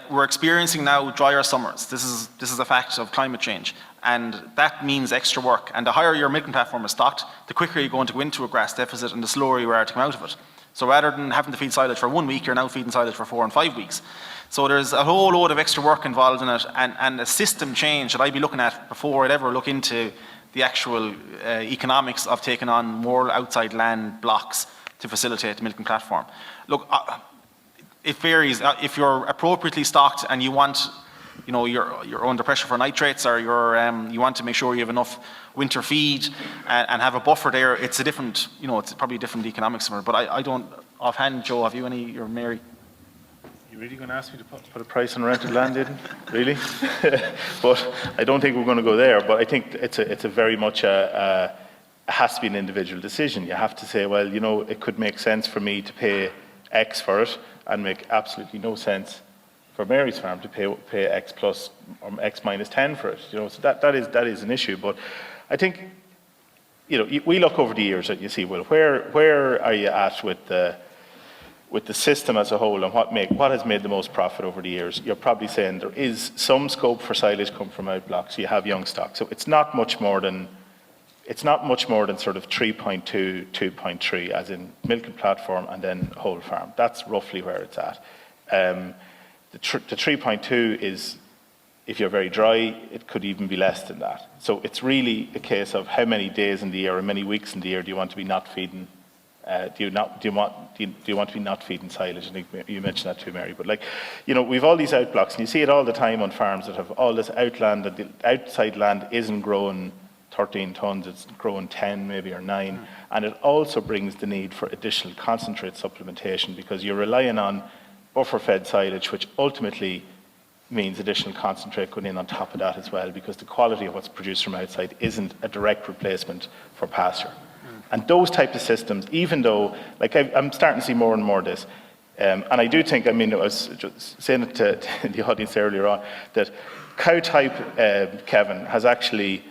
S2: we're experiencing now drier summers. This is a fact of climate change, and that means extra work. And the higher your milking platform is stocked, the quicker you're going to go into a grass deficit, and the slower you are to come out of it. So rather than having to feed silage for 1 week, you're now feeding silage for 4 and 5 weeks. So there's a whole load of extra work involved in it, and a system change that I'd be looking at before I'd ever look into the actual economics of taking on more outside land blocks to facilitate the milking platform. Look, it varies. If you're appropriately stocked and you want, you're under pressure for nitrates, or you want to make sure you have enough winter feed and have a buffer there, it's a different, it's probably different economics. But I don't offhand, Joe, have you any, or Mary?
S3: You really going to ask me to put a price on rented land, Aidan? Really? But I don't think we're going to go there. But I think it's a very much it has to be an individual decision. You have to say, well, it could make sense for me to pay X for it, and make absolutely no sense for Mary's farm to pay X plus or X minus 10 for it. So that is an issue. But I think we look over the years and you see, well, where are you at with the system as a whole, and what has made the most profit over the years? You're probably saying there is some scope for silage come from out blocks. You have young stock, so it's not much more than it's not much more than sort of 3.2, 2.3, as in milking platform and then whole farm. That's roughly where it's at. The 3.2 is, if you're very dry, it could even be less than that. So it's really a case of how many days in the year or many weeks in the year do you want to be not feeding? Do you want to be not feeding silage? I think you mentioned that too, Mary. But like, you know, we've all these outblocks, and you see it all the time on farms that have all this outland, that the outside land isn't growing 13 tons, it's growing 10 maybe or 9. And it also brings the need for additional concentrate supplementation, because you're relying on buffer-fed silage, which ultimately means additional concentrate going in on top of that as well, because the quality of what's produced from outside isn't a direct replacement for pasture. And those types of systems, even though, like I'm starting to see more and more of this, and I do think, I mean, I was just saying it to the audience earlier on, that cow type, Kevin, has actually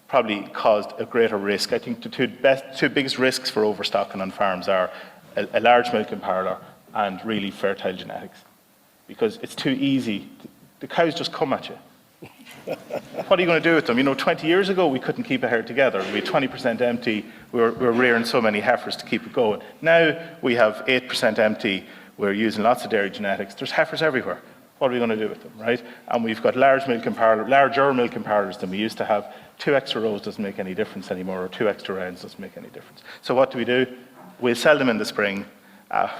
S3: probably caused a greater risk. I think the two biggest risks for overstocking on farms are a large milking parlour and really fertile genetics, because it's too easy. The cows just come at you. What are you going to do with them? You know, 20 years ago, we couldn't keep a herd together. We had 20% empty. We were rearing so many heifers to keep it going. Now we have 8% empty. We're using lots of dairy genetics. There's heifers everywhere. What are we going to do with them, right? And we've got larger milking parlours than we used to have. 2 extra rows doesn't make any difference anymore, or 2 extra rounds doesn't make any difference. So what do? We'll sell them in the spring.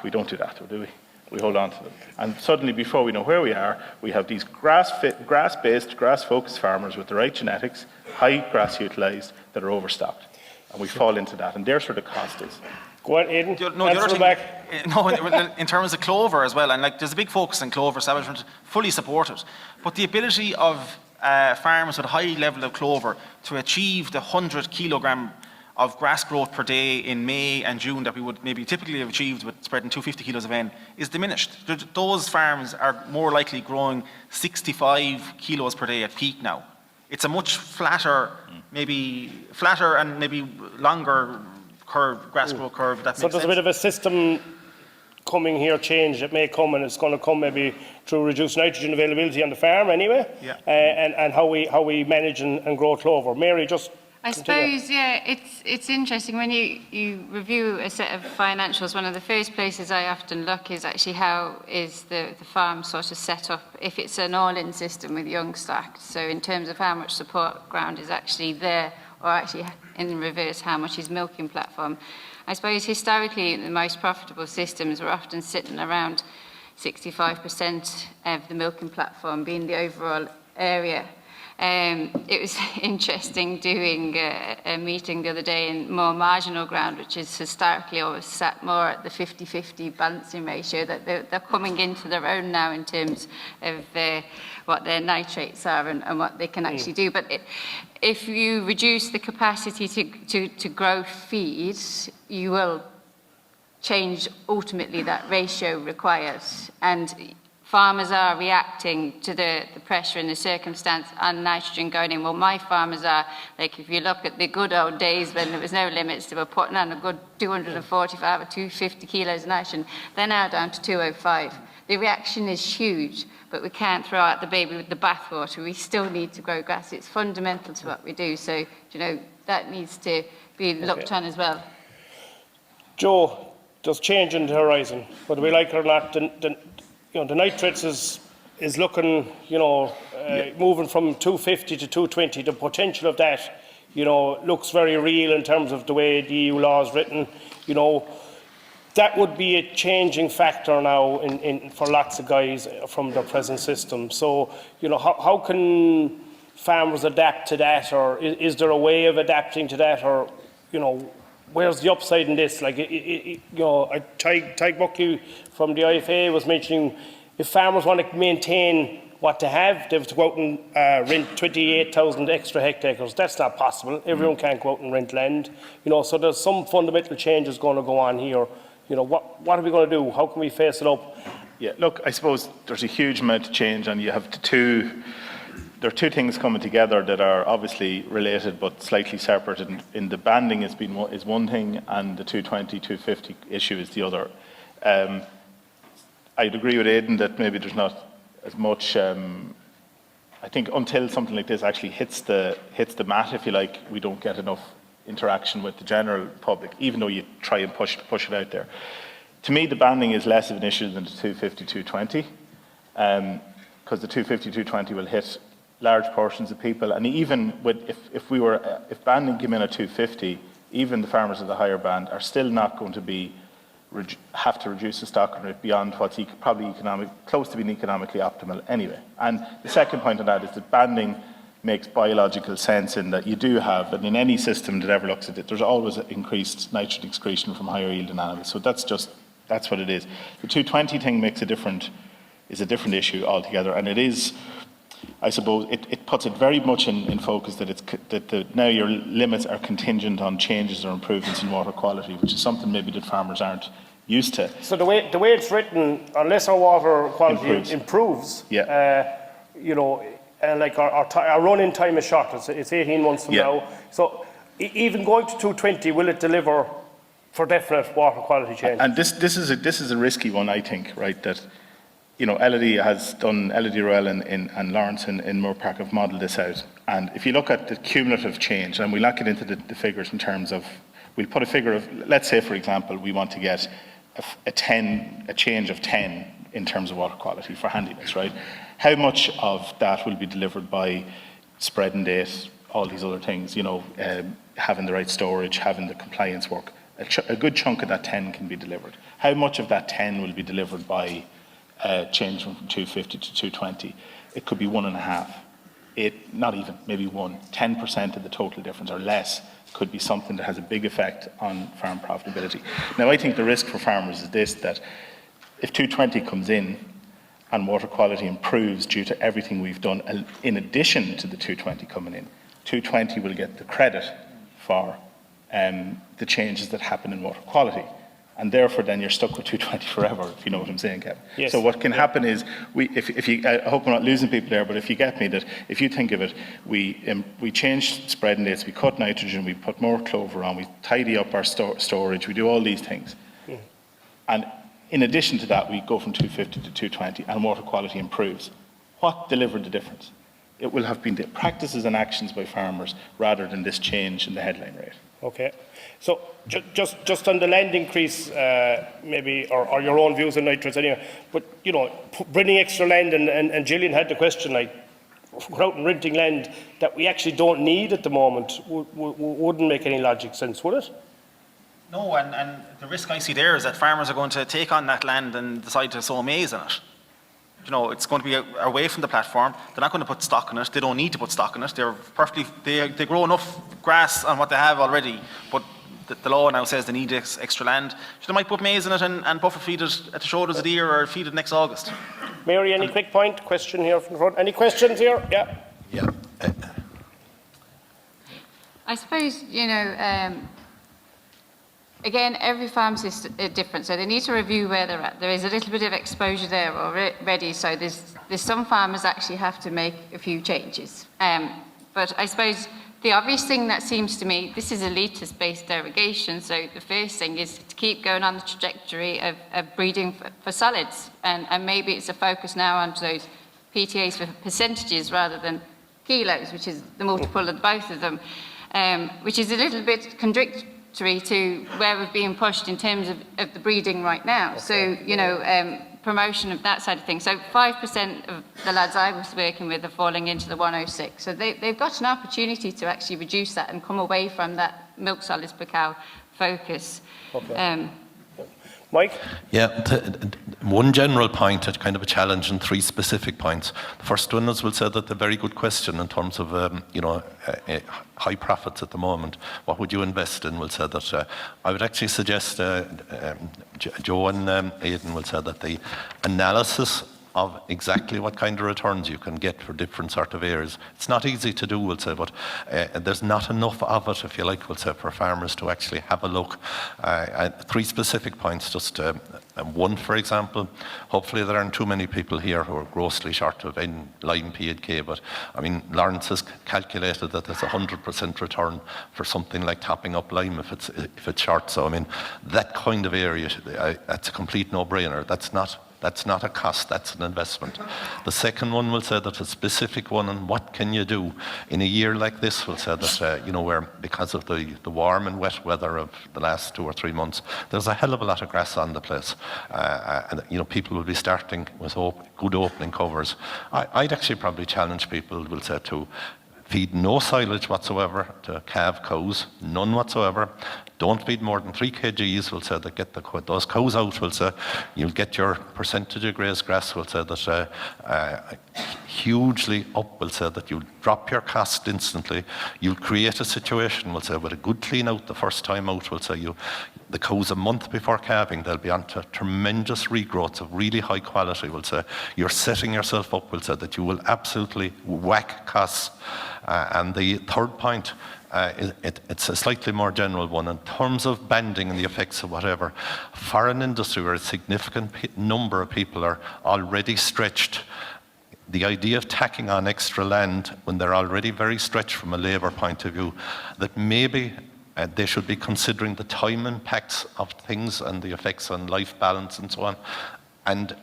S3: We don't do that, do we? We hold on to them. And suddenly, before we know where we are, we have these grass-based, grass-focused farmers with the right genetics, high grass utilised, that are overstocked. And we fall into that. And there's where the cost is.
S1: Go on, Aidan.
S2: No, the other thing, in terms of clover as well, and like there's a big focus on clover establishment, fully supported. But the ability of farmers with a high level of clover to achieve the 100 kilogram of grass growth per day in May and June that we would maybe typically have achieved with spreading 250 kilos of N is diminished. Those farms are more likely growing 65 kilos per day at peak now. It's a much flatter, maybe longer curve, grass growth curve.
S1: So there's a bit of a system coming here, change that may come, and it's going to come maybe through reduced nitrogen availability on the farm anyway,
S2: yeah.
S1: And how we manage and grow clover. Mary, just
S5: I suppose, yeah, it's interesting when you review a set of financials. One of the first places I often look is actually how is the farm sort of set up, if it's an all-in system with young stacked. So in terms of how much support ground is actually there, or actually in reverse, how much is milking platform. I suppose historically the most profitable systems were often sitting around 65% of the milking platform being the overall area. It was interesting doing a meeting the other day in more marginal ground, which is historically always sat more at the 50-50 balancing ratio, that they're coming into their own now in terms of what their nitrates are and what they can actually do. But if you reduce the capacity to grow feed, you will change ultimately that ratio required. And farmers are reacting to the pressure and the circumstance and nitrogen going in. Well, my farmers are, like if you look at the good old days when there was no limits, they were putting on a good 245 or 250 kilos of nitrogen. They're now down to 205. The reaction is huge, but we can't throw out the baby with the bathwater. We still need to grow grass. It's fundamental to what we do. So, you know, that needs to be looked on as well.
S1: Joe, there's change in the horizon, whether we like it or not. The nitrates is looking, moving from 250 to 220. The potential of that, looks very real in terms of the way the EU law is written. That would be a changing factor now for lots of guys from the present system. So, how can farmers adapt to that, or is there a way of adapting to that, or, where's the upside in this? Like, Tyg Buckley from the IFA was mentioning if farmers want to maintain what they have, they have to go out and rent 28,000 extra hectares. That's not possible. Everyone can't go out and rent land. So there's some fundamental changes going to go on here. What are we going to do? How can we face it up?
S3: Yeah, look, I suppose there's a huge amount of change, and you have there are two things coming together that are obviously related but slightly separate. In the banding is one thing, and the 220, 250 issue is the other. I'd agree with Aidan that maybe there's not as much I think until something like this actually hits the mat, if you like, we don't get enough interaction with the general public, even though you try and push it out there. To me, the banding is less of an issue than the 250, 220, because the 250, 220 will hit large portions of people, and even with, if banding came in at 250, even the farmers of the higher band are still not going to have to reduce the stocking rate beyond what's probably close to being economically optimal anyway. And the second point on that is that banding makes biological sense in that you do have, and in any system that ever looks at it, there's always increased nitrogen excretion from higher yielding animals. So that's what it is. The 220 thing is a different issue altogether, and it is, I suppose, it puts it very much in focus that now your limits are contingent on changes or improvements in water quality, which is something maybe that farmers aren't used to.
S1: So the way it's written, unless our water quality improves, like our run-in time is short. It's 18 months from now. So even going to 220, will it deliver for definite water quality change?
S3: And this is a risky one, I think, right? That Elodie Roel and Lawrence in Moore Park have modelled this out. And if you look at the cumulative change, and we'll not get into the figures in terms of, we'll put a figure of, let's say, for example, we want to get a change of 10 in terms of water quality for handiness, right? How much of that will be delivered by spread and date, all these other things, having the right storage, having the compliance work? A good chunk of that 10 can be delivered. How much of that 10 will be delivered by changing from 250 to 220? It could be 1.5. Not even, maybe 10% of the total difference or less could be something that has a big effect on farm profitability. Now, I think the risk for farmers is this, that if 220 comes in and water quality improves due to everything we've done, in addition to the 220 coming in, 220 will get the credit for the changes that happen in water quality. And therefore, then you're stuck with 220 forever, if you know what I'm saying, Kevin.
S1: Yes.
S3: So what can happen is, I hope we're not losing people there, but if you get me, that if you think of it, we change spread and dates, we cut nitrogen, we put more clover on, we tidy up our storage, we do all these things. And in addition to that, we go from 250 to 220, and water quality improves. What delivered the difference? It will have been the practices and actions by farmers rather than this change in the headline rate.
S1: Okay. So just on the land increase, maybe, or your own views on nitrates anyway, but, bringing extra land, and Gillian had the question, like, we're out and renting land that we actually don't need at the moment, wouldn't make any logic sense, would it?
S2: No, and the risk I see there is that farmers are going to take on that land and decide to sow maize in it. It's going to be away from the platform. They're not going to put stock in it. They don't need to put stock in it. They grow enough grass on what they have already, but the law now says they need extra land. So they might put maize in it and buffer feed it at the shoulders of the year, or feed it next August.
S1: Mary, any quick point? Question here from the front. Any questions here? Yeah.
S7: Yeah.
S5: I suppose, again, every farm's is different, so they need to review where they're at. There is a little bit of exposure there already, so there's some farmers actually have to make a few changes. But I suppose the obvious thing that seems to me, this is a litres-based derogation, so the first thing is to keep going on the trajectory of breeding for solids, and maybe it's a focus now on those PTAs for percentages rather than kilos, which is the multiple of both of them, which is a little bit contradictory to where we're being pushed in terms of the breeding right now. So, promotion of that side of things. So 5% of the lads I was working with are falling into the 106. So they've got an opportunity to actually reduce that and come away from that milk solids per cow focus.
S1: Okay. Mike?
S7: Yeah, one general point, a kind of a challenge, and three specific points. The first one is, we'll say that a very good question in terms of, high profits at the moment. What would you invest in? We'll say that I would actually suggest, Joe and Aidan will say that the analysis of exactly what kind of returns you can get for different sort of areas. It's not easy to do, we'll say, but there's not enough of it, if you like, we'll say, for farmers to actually have a look. Three specific points, just one, for example, hopefully there aren't too many people here who are grossly short of in lime P&K, but I mean, Lawrence has calculated that there's 100% return for something like topping up lime if it's short. So I mean, that kind of area, that's a complete no-brainer. That's not That's not a cost, that's an investment. The second one will say that a specific one, and what can you do in a year like this, will say that, where because of the warm and wet weather of the last 2 or 3 months, there's a hell of a lot of grass on the place. And people will be starting with good opening covers. I'd actually probably challenge people, will say, to feed no silage whatsoever to calf cows, none whatsoever. Don't feed more than 3 kgs, will say, that get those cows out, will say, you'll get your percentage of grazed grass, will say, that hugely up, will say, that you'll drop your cost instantly. You'll create a situation, will say, with a good clean out the first time out, will say, the cows a month before calving, they'll be onto tremendous regrowths of really high quality, will say. You're setting yourself up, will say, that you will absolutely whack costs. And the third point, it's a slightly more general one. In terms of banding and the effects of whatever, for an industry where a significant number of people are already stretched, the idea of tacking on extra land when they're already very stretched from a labour point of view, that maybe they should be considering the time impacts of things and the effects on life balance and so on. And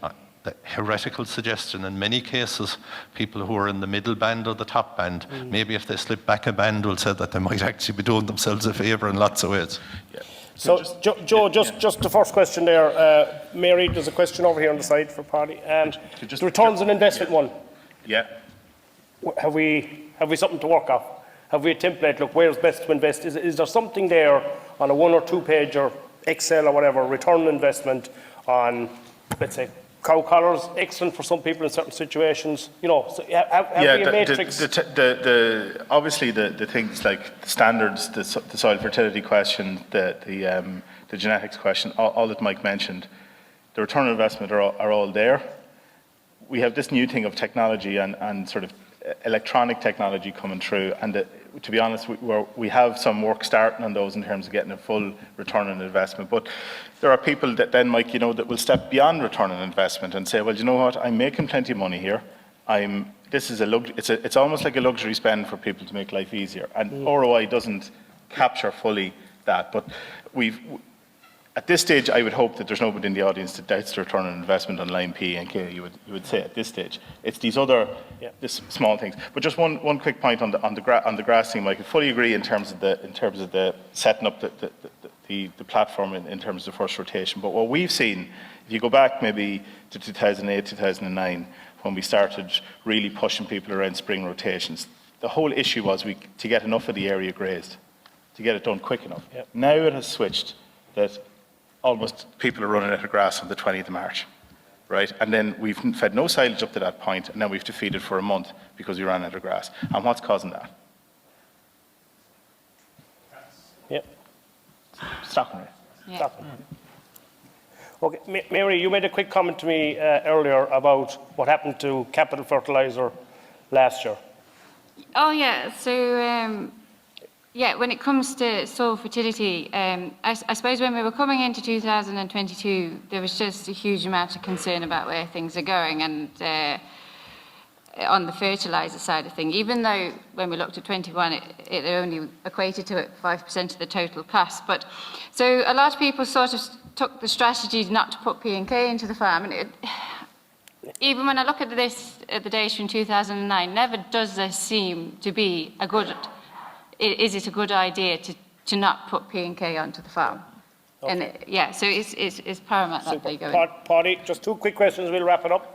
S7: the heretical suggestion, in many cases, people who are in the middle band or the top band, maybe if they slip back a band, will say that they might actually be doing themselves a favour in lots of ways.
S3: Yeah.
S1: So, Joe, just the first question there. Mary, there's a question over here on the side for Paddy. The returns on investment one.
S3: Yeah.
S1: Have we something to work off? Have we a template? Look, where's best to invest? Is there something there on a 1 or 2 page or Excel or whatever, return on investment on, let's say, cow collars, excellent for some people in certain situations? So have we a matrix?
S3: Obviously the things like the standards, the soil fertility question, the genetics question, all that Mike mentioned, the return on investment are all there. We have this new thing of technology and sort of electronic technology coming through, and to be honest, we have some work starting on those in terms of getting a full return on investment. But there are people that then, Mike, that will step beyond return on investment and say, well, you know what, I'm making plenty of money here. It's almost like a luxury spend for people to make life easier, and ROI doesn't capture fully that. But at this stage, I would hope that there's nobody in the audience that doubts the return on investment on line P and K. You would say at this stage, it's these other this small things. But just one quick point on the grass thing, Mike. I fully agree in terms of the setting up the platform in terms of the first rotation. But what we've seen, if you go back maybe to 2008, 2009, when we started really pushing people around spring rotations, the whole issue was to get enough of the area grazed, to get it done quick enough. Yep. Now it has switched that almost people are running out of grass on the 20th of March, right? And then we've fed no silage up to that point, and then we have to feed it for a month because we ran out of grass. And what's causing that?
S1: Yep.
S3: Stocking rate.
S5: Yeah.
S1: Okay, Mary, you made a quick comment to me earlier about what happened to capital fertiliser last year.
S5: Oh yeah, so when it comes to soil fertility, I suppose when we were coming into 2022, there was just a huge amount of concern about where things are going, and on the fertiliser side of things, even though when we looked at 21, it only equated to 5% of the total cost. But so a lot of people sort of took the strategy not to put P&K into the farm, and even when I look at this, at the data from 2009, never does there seem to be a good. Is it a good idea to not put P&K onto the farm? Okay. And so it's paramount that they go in.
S1: Paddy, just 2 quick questions, we'll wrap it up.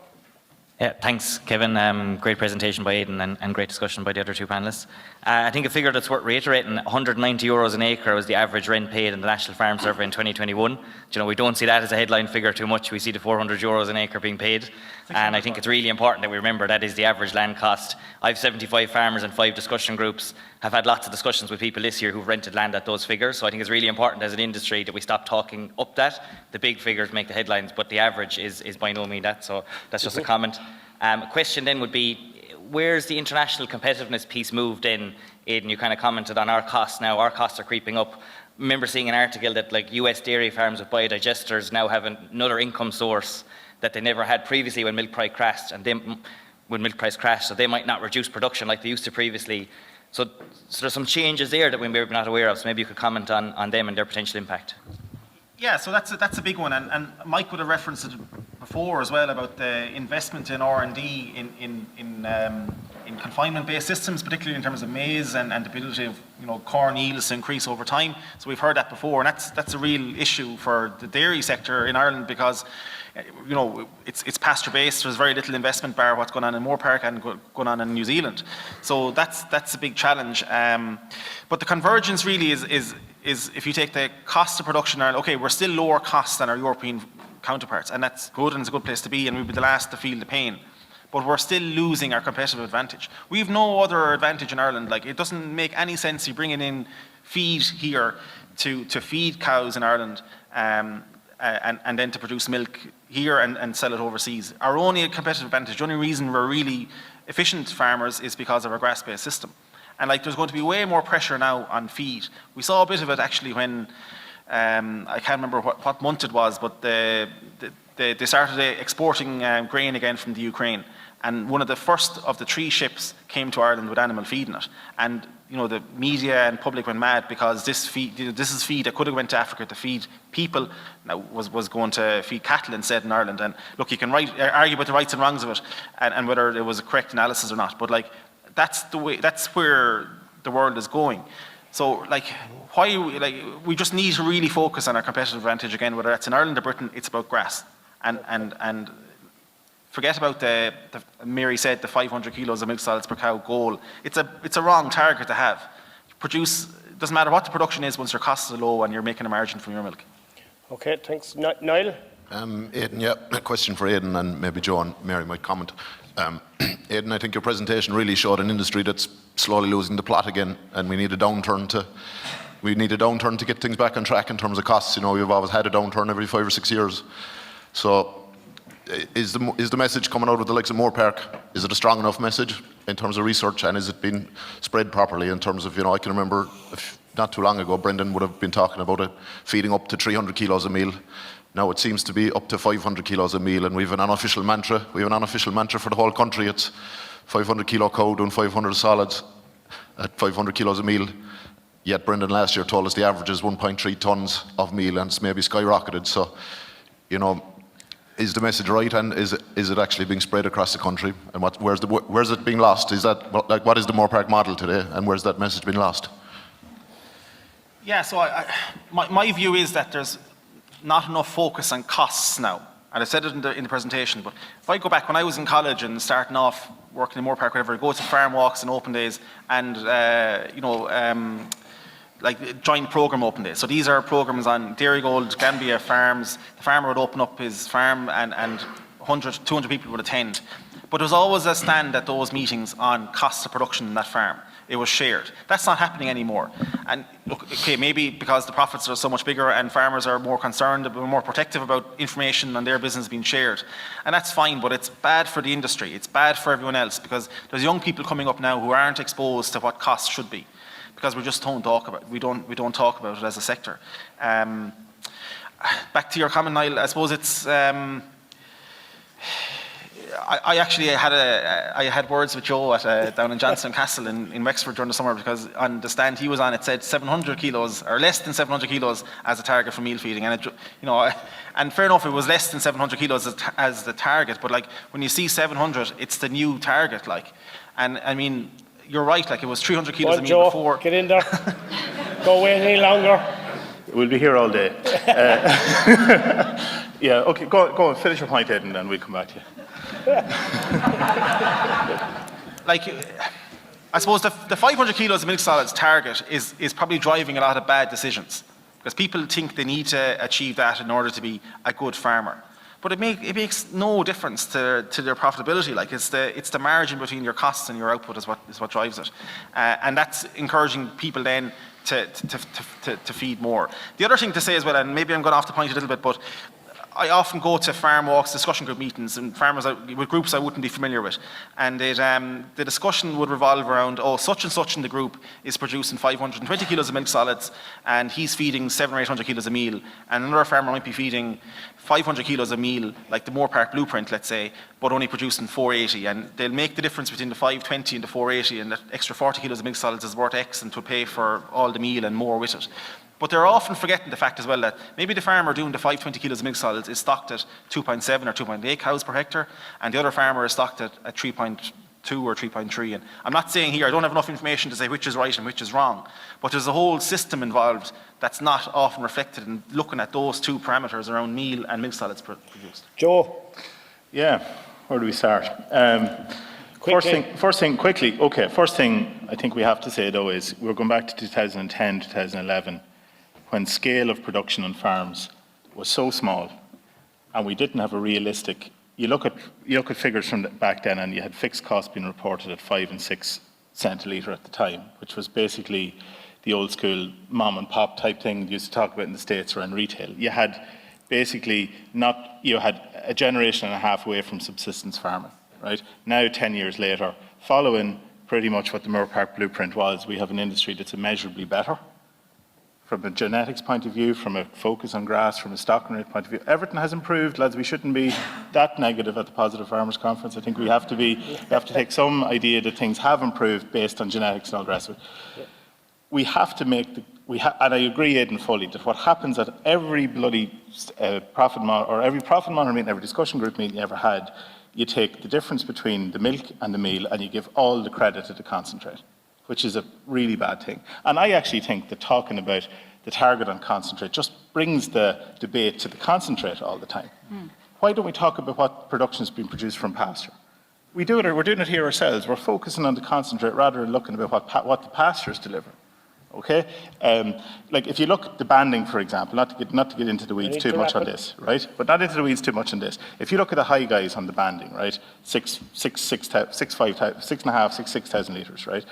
S8: Yeah, thanks, Kevin. Great presentation by Aidan and great discussion by the other 2 panellists. I think a figure that's worth reiterating, €190 an acre was the average rent paid in the National Farm Survey in 2021. We don't see that as a headline figure too much. We see the €400 an acre being paid. And I think it's really important that we remember that is the average land cost. I have 75 farmers and 5 discussion groups. I've had lots of discussions with people this year who've rented land at those figures. So I think it's really important as an industry that we stop talking up that. The big figures make the headlines, but the average is by no means that. So that's just a comment. A question then would be, where's the international competitiveness piece moved in? Aidan, you kind of commented on our costs now. Our costs are creeping up. I remember seeing an article that like US dairy farms with biodigesters now have another income source that they never had previously when milk price crashed, so they might not reduce production like they used to previously. So there's some changes there that we may be not aware of. So maybe you could comment on them and their potential impact.
S2: Yeah, so that's a big one, and Mike would have referenced it before as well about the investment in R&D in confinement-based systems, particularly in terms of maize and the ability of corn yields to increase over time. So we've heard that before, and that's a real issue for the dairy sector in Ireland because it's pasture-based. There's very little investment bar what's going on in Moorpark and going on in New Zealand. So that's a big challenge. But the convergence really is if you take the cost of production, okay, we're still lower cost than our European counterparts, and that's good and it's a good place to be, and we'll be the last to feel the pain. But we're still losing our competitive advantage. We have no other advantage in Ireland. Like, it doesn't make any sense you bringing in feed here to feed cows in Ireland and then to produce milk here and sell it overseas. Our only competitive advantage, the only reason we're really efficient farmers is because of our grass-based system. And there's going to be way more pressure now on feed. We saw a bit of it actually when, I can't remember what month it was, but they started exporting grain again from the Ukraine. And one of the first of the 3 ships came to Ireland with animal feed in it. And the media and public went mad because this is feed that could have went to Africa to feed people, now was going to feed cattle instead in Ireland. And look, you can argue about the rights and wrongs of it and whether it was a correct analysis or not. But that's where the world is going. So we just need to really focus on our competitive advantage again, whether that's in Ireland or Britain. It's about grass and forget about Mary said the 500 kilos of milk solids per cow goal. It's a wrong target to have. Doesn't matter what the production is once your costs are low and you're making a margin from your milk.
S1: Okay, thanks. Niall?
S9: Aidan, yeah, a question for Aidan, and maybe Joe and Mary might comment. Aidan, I think your presentation really showed an industry that's slowly losing the plot again, and we need a downturn to get things back on track in terms of costs. We've always had a downturn every 5 or 6 years. So is the message coming out of the likes of Moorpark, is it a strong enough message in terms of research, and is it being spread properly in terms of, I can remember not too long ago, Brendan would have been talking about it, feeding up to 300 kilos a meal. Now it seems to be up to 500 kilos a meal, and we have an unofficial mantra for the whole country. It's 500 kilo cow doing 500 solids at 500 kilos a meal. Yet Brendan last year told us the average is 1.3 tons of meal, and it's maybe skyrocketed. So, is the message right, and is it actually being spread across the country? And where's it being lost? Is that what is the Moorpark model today, and where's that message being lost?
S2: Yeah, so my view is that there's not enough focus on costs now. And I said it in the presentation, but if I go back when I was in college and starting off working in Moorpark, whatever, go to farm walks and open days and, joint program open days. So these are programs on Dairygold, Gambia farms. The farmer would open up his farm and 100, 200 people would attend. But there was always a stand at those meetings on cost of production in that farm. It was shared. That's not happening anymore. And look, okay, maybe because the profits are so much bigger and farmers are more concerned, more protective about information on their business being shared. And that's fine, but it's bad for the industry. It's bad for everyone else because there's young people coming up now who aren't exposed to what costs should be because we just don't talk about it. We don't talk about it as a sector. Back to your comment, Niall, I suppose it's... I actually had words with Joe at down in Johnstone Castle in Wexford during the summer because on the stand he was on it said 700 kilos or less than 700 kilos as a target for meal feeding, and and fair enough, it was less than 700 kilos as the target, but when you see 700, it's the new target, and I mean you're right, it was 300 kilos a meal
S1: Joe,
S2: before.
S1: Get in there. Go wait any longer.
S3: We'll be here all day. Yeah, okay, go and finish your point, Aidan, and we'll come back to you.
S2: I suppose the 500 kilos of milk solids target is probably driving a lot of bad decisions because people think they need to achieve that in order to be a good farmer. But it makes no difference to their profitability. It's the margin between your costs and your output is what drives it, and that's encouraging people then to feed more. The other thing to say as well, and maybe I'm going off the point a little bit, but I often go to farm walks, discussion group meetings, and farmers with groups I wouldn't be familiar with, and the discussion would revolve around, such and such in the group is producing 520 kilos of milk solids, and he's feeding 700 or 800 kilos a meal, and another farmer might be feeding 500 kilos a meal, like the Moorpark blueprint, let's say, but only producing 480, and they'll make the difference between the 520 and the 480, and that extra 40 kilos of milk solids is worth X and to pay for all the meal and more with it. But they're often forgetting the fact as well that maybe the farmer doing the 520 kilos of milk solids is stocked at 2.7 or 2.8 cows per hectare, and the other farmer is stocked at 3.2 or 3.3. And I'm not saying here, I don't have enough information to say which is right and which is wrong, but there's a whole system involved that's not often reflected in looking at those two parameters around meal and milk solids produced.
S1: Joe?
S3: Yeah, where do we start? First thing, quickly, okay, first thing I think we have to say though is we're going back to 2010, 2011, when scale of production on farms was so small and we didn't have a realistic, you look at figures from back then and you had fixed costs being reported at 5 and 6 cents a litre at the time, which was basically the old school mom and pop type thing you used to talk about in the States around retail. You had basically you had a generation and a half away from subsistence farming. Right? Now, 10 years later, following pretty much what the Moore Park blueprint was, we have an industry that's immeasurably better. From a genetics point of view, from a focus on grass, from a stocking rate point of view, everything has improved, lads. We shouldn't be that negative at the Positive Farmers Conference. I think we have to take some idea that things have improved based on genetics and all the rest of it. We have to make and I agree, Aidan, fully, that what happens at every bloody profit monitor, or every profit monitor meeting, every discussion group meeting you ever had, you take the difference between the milk and the meal and you give all the credit to the concentrate, which is a really bad thing. And I actually think that talking about the target on concentrate just brings the debate to the concentrate all the time. Why don't we talk about what production has been produced from pasture? We're doing it here ourselves. We're focusing on the concentrate rather than looking about what the pastures deliver. Okay, like if you look at the banding, for example, not to get into the weeds too much on this, right? But not into the weeds too much on this. If you look at the high guys on the banding, right, 6,500, 6,600 litres, right?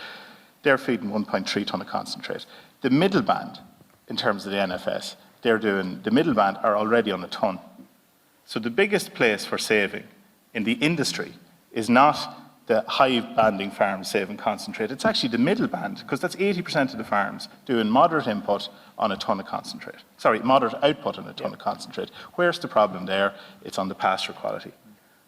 S3: They're feeding 1.3 tonne of concentrate. The middle band, in terms of the NFS, the middle band are already on a tonne. So the biggest place for saving in the industry is not the high banding farms saving concentrate. It's actually the middle band, because that's 80% of the farms doing moderate input on a tonne of concentrate. Sorry, moderate output on a tonne of concentrate. Where's the problem there? It's on the pasture quality.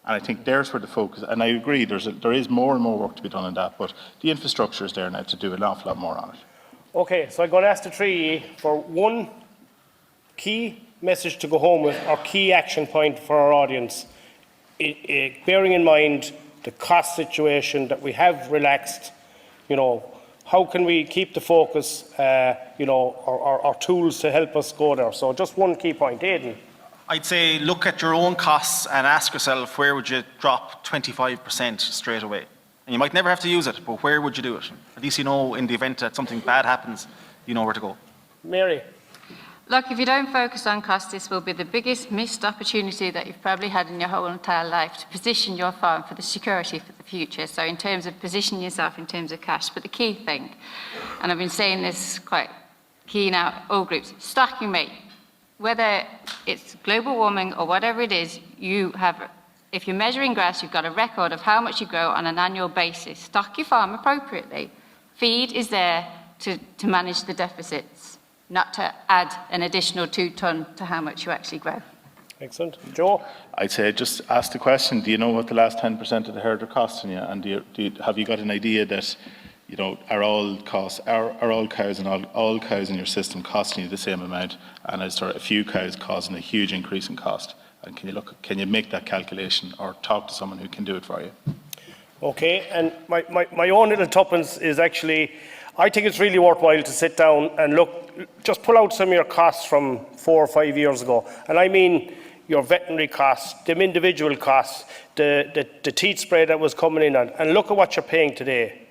S3: And I think there's where the focus, and I agree, there is more and more work to be done on that, but the infrastructure is there now to do an awful lot more on it.
S1: Okay, so I'm going to ask the three for one key message to go home with, or key action point for our audience, bearing in mind the cost situation that we have relaxed. How can we keep the focus, our tools to help us go there? So just one key point. Aidan?
S2: I'd say look at your own costs and ask yourself, where would you drop 25% straight away? And you might never have to use it, but where would you do it? At least you know in the event that something bad happens, you know where to go.
S1: Mary?
S5: Look, if you don't focus on cost, this will be the biggest missed opportunity that you've probably had in your whole entire life to position your farm for the security for the future. So in terms of positioning yourself in terms of cash. But the key thing, and I've been saying this quite key now, all groups, stocking rate. Whether it's global warming or whatever it is, if you're measuring grass, you've got a record of how much you grow on an annual basis. Stock your farm appropriately. Feed is there to manage the deficits, not to add an additional 2 tonne to how much you actually grow.
S1: Excellent. Joe?
S3: I'd say just ask the question, do you know what the last 10% of the herd are costing you? And have you got an idea that, are all cows and all cows in your system costing you the same amount? And is there a few cows causing a huge increase in cost? And can you make that calculation or talk to someone who can do it for you?
S1: Okay, and my own little tuppence is actually, I think it's really worthwhile to sit down and just pull out some of your costs from 4 or 5 years ago. And I mean your veterinary costs, them individual costs, the teat spray that was coming in, and look at what you're paying today.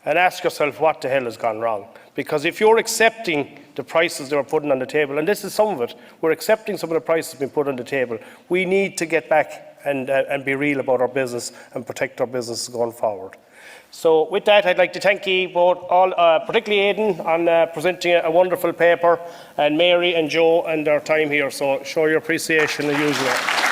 S1: And ask yourself what the hell has gone wrong. Because if you're accepting the prices they were putting on the table, and this is some of it, we're accepting some of the prices being put on the table, we need to get back and be real about our business and protect our business going forward. So with that, I'd like to thank you both, particularly Aidan, on presenting a wonderful paper, and Mary and Joe and their time here. So show your appreciation as usual.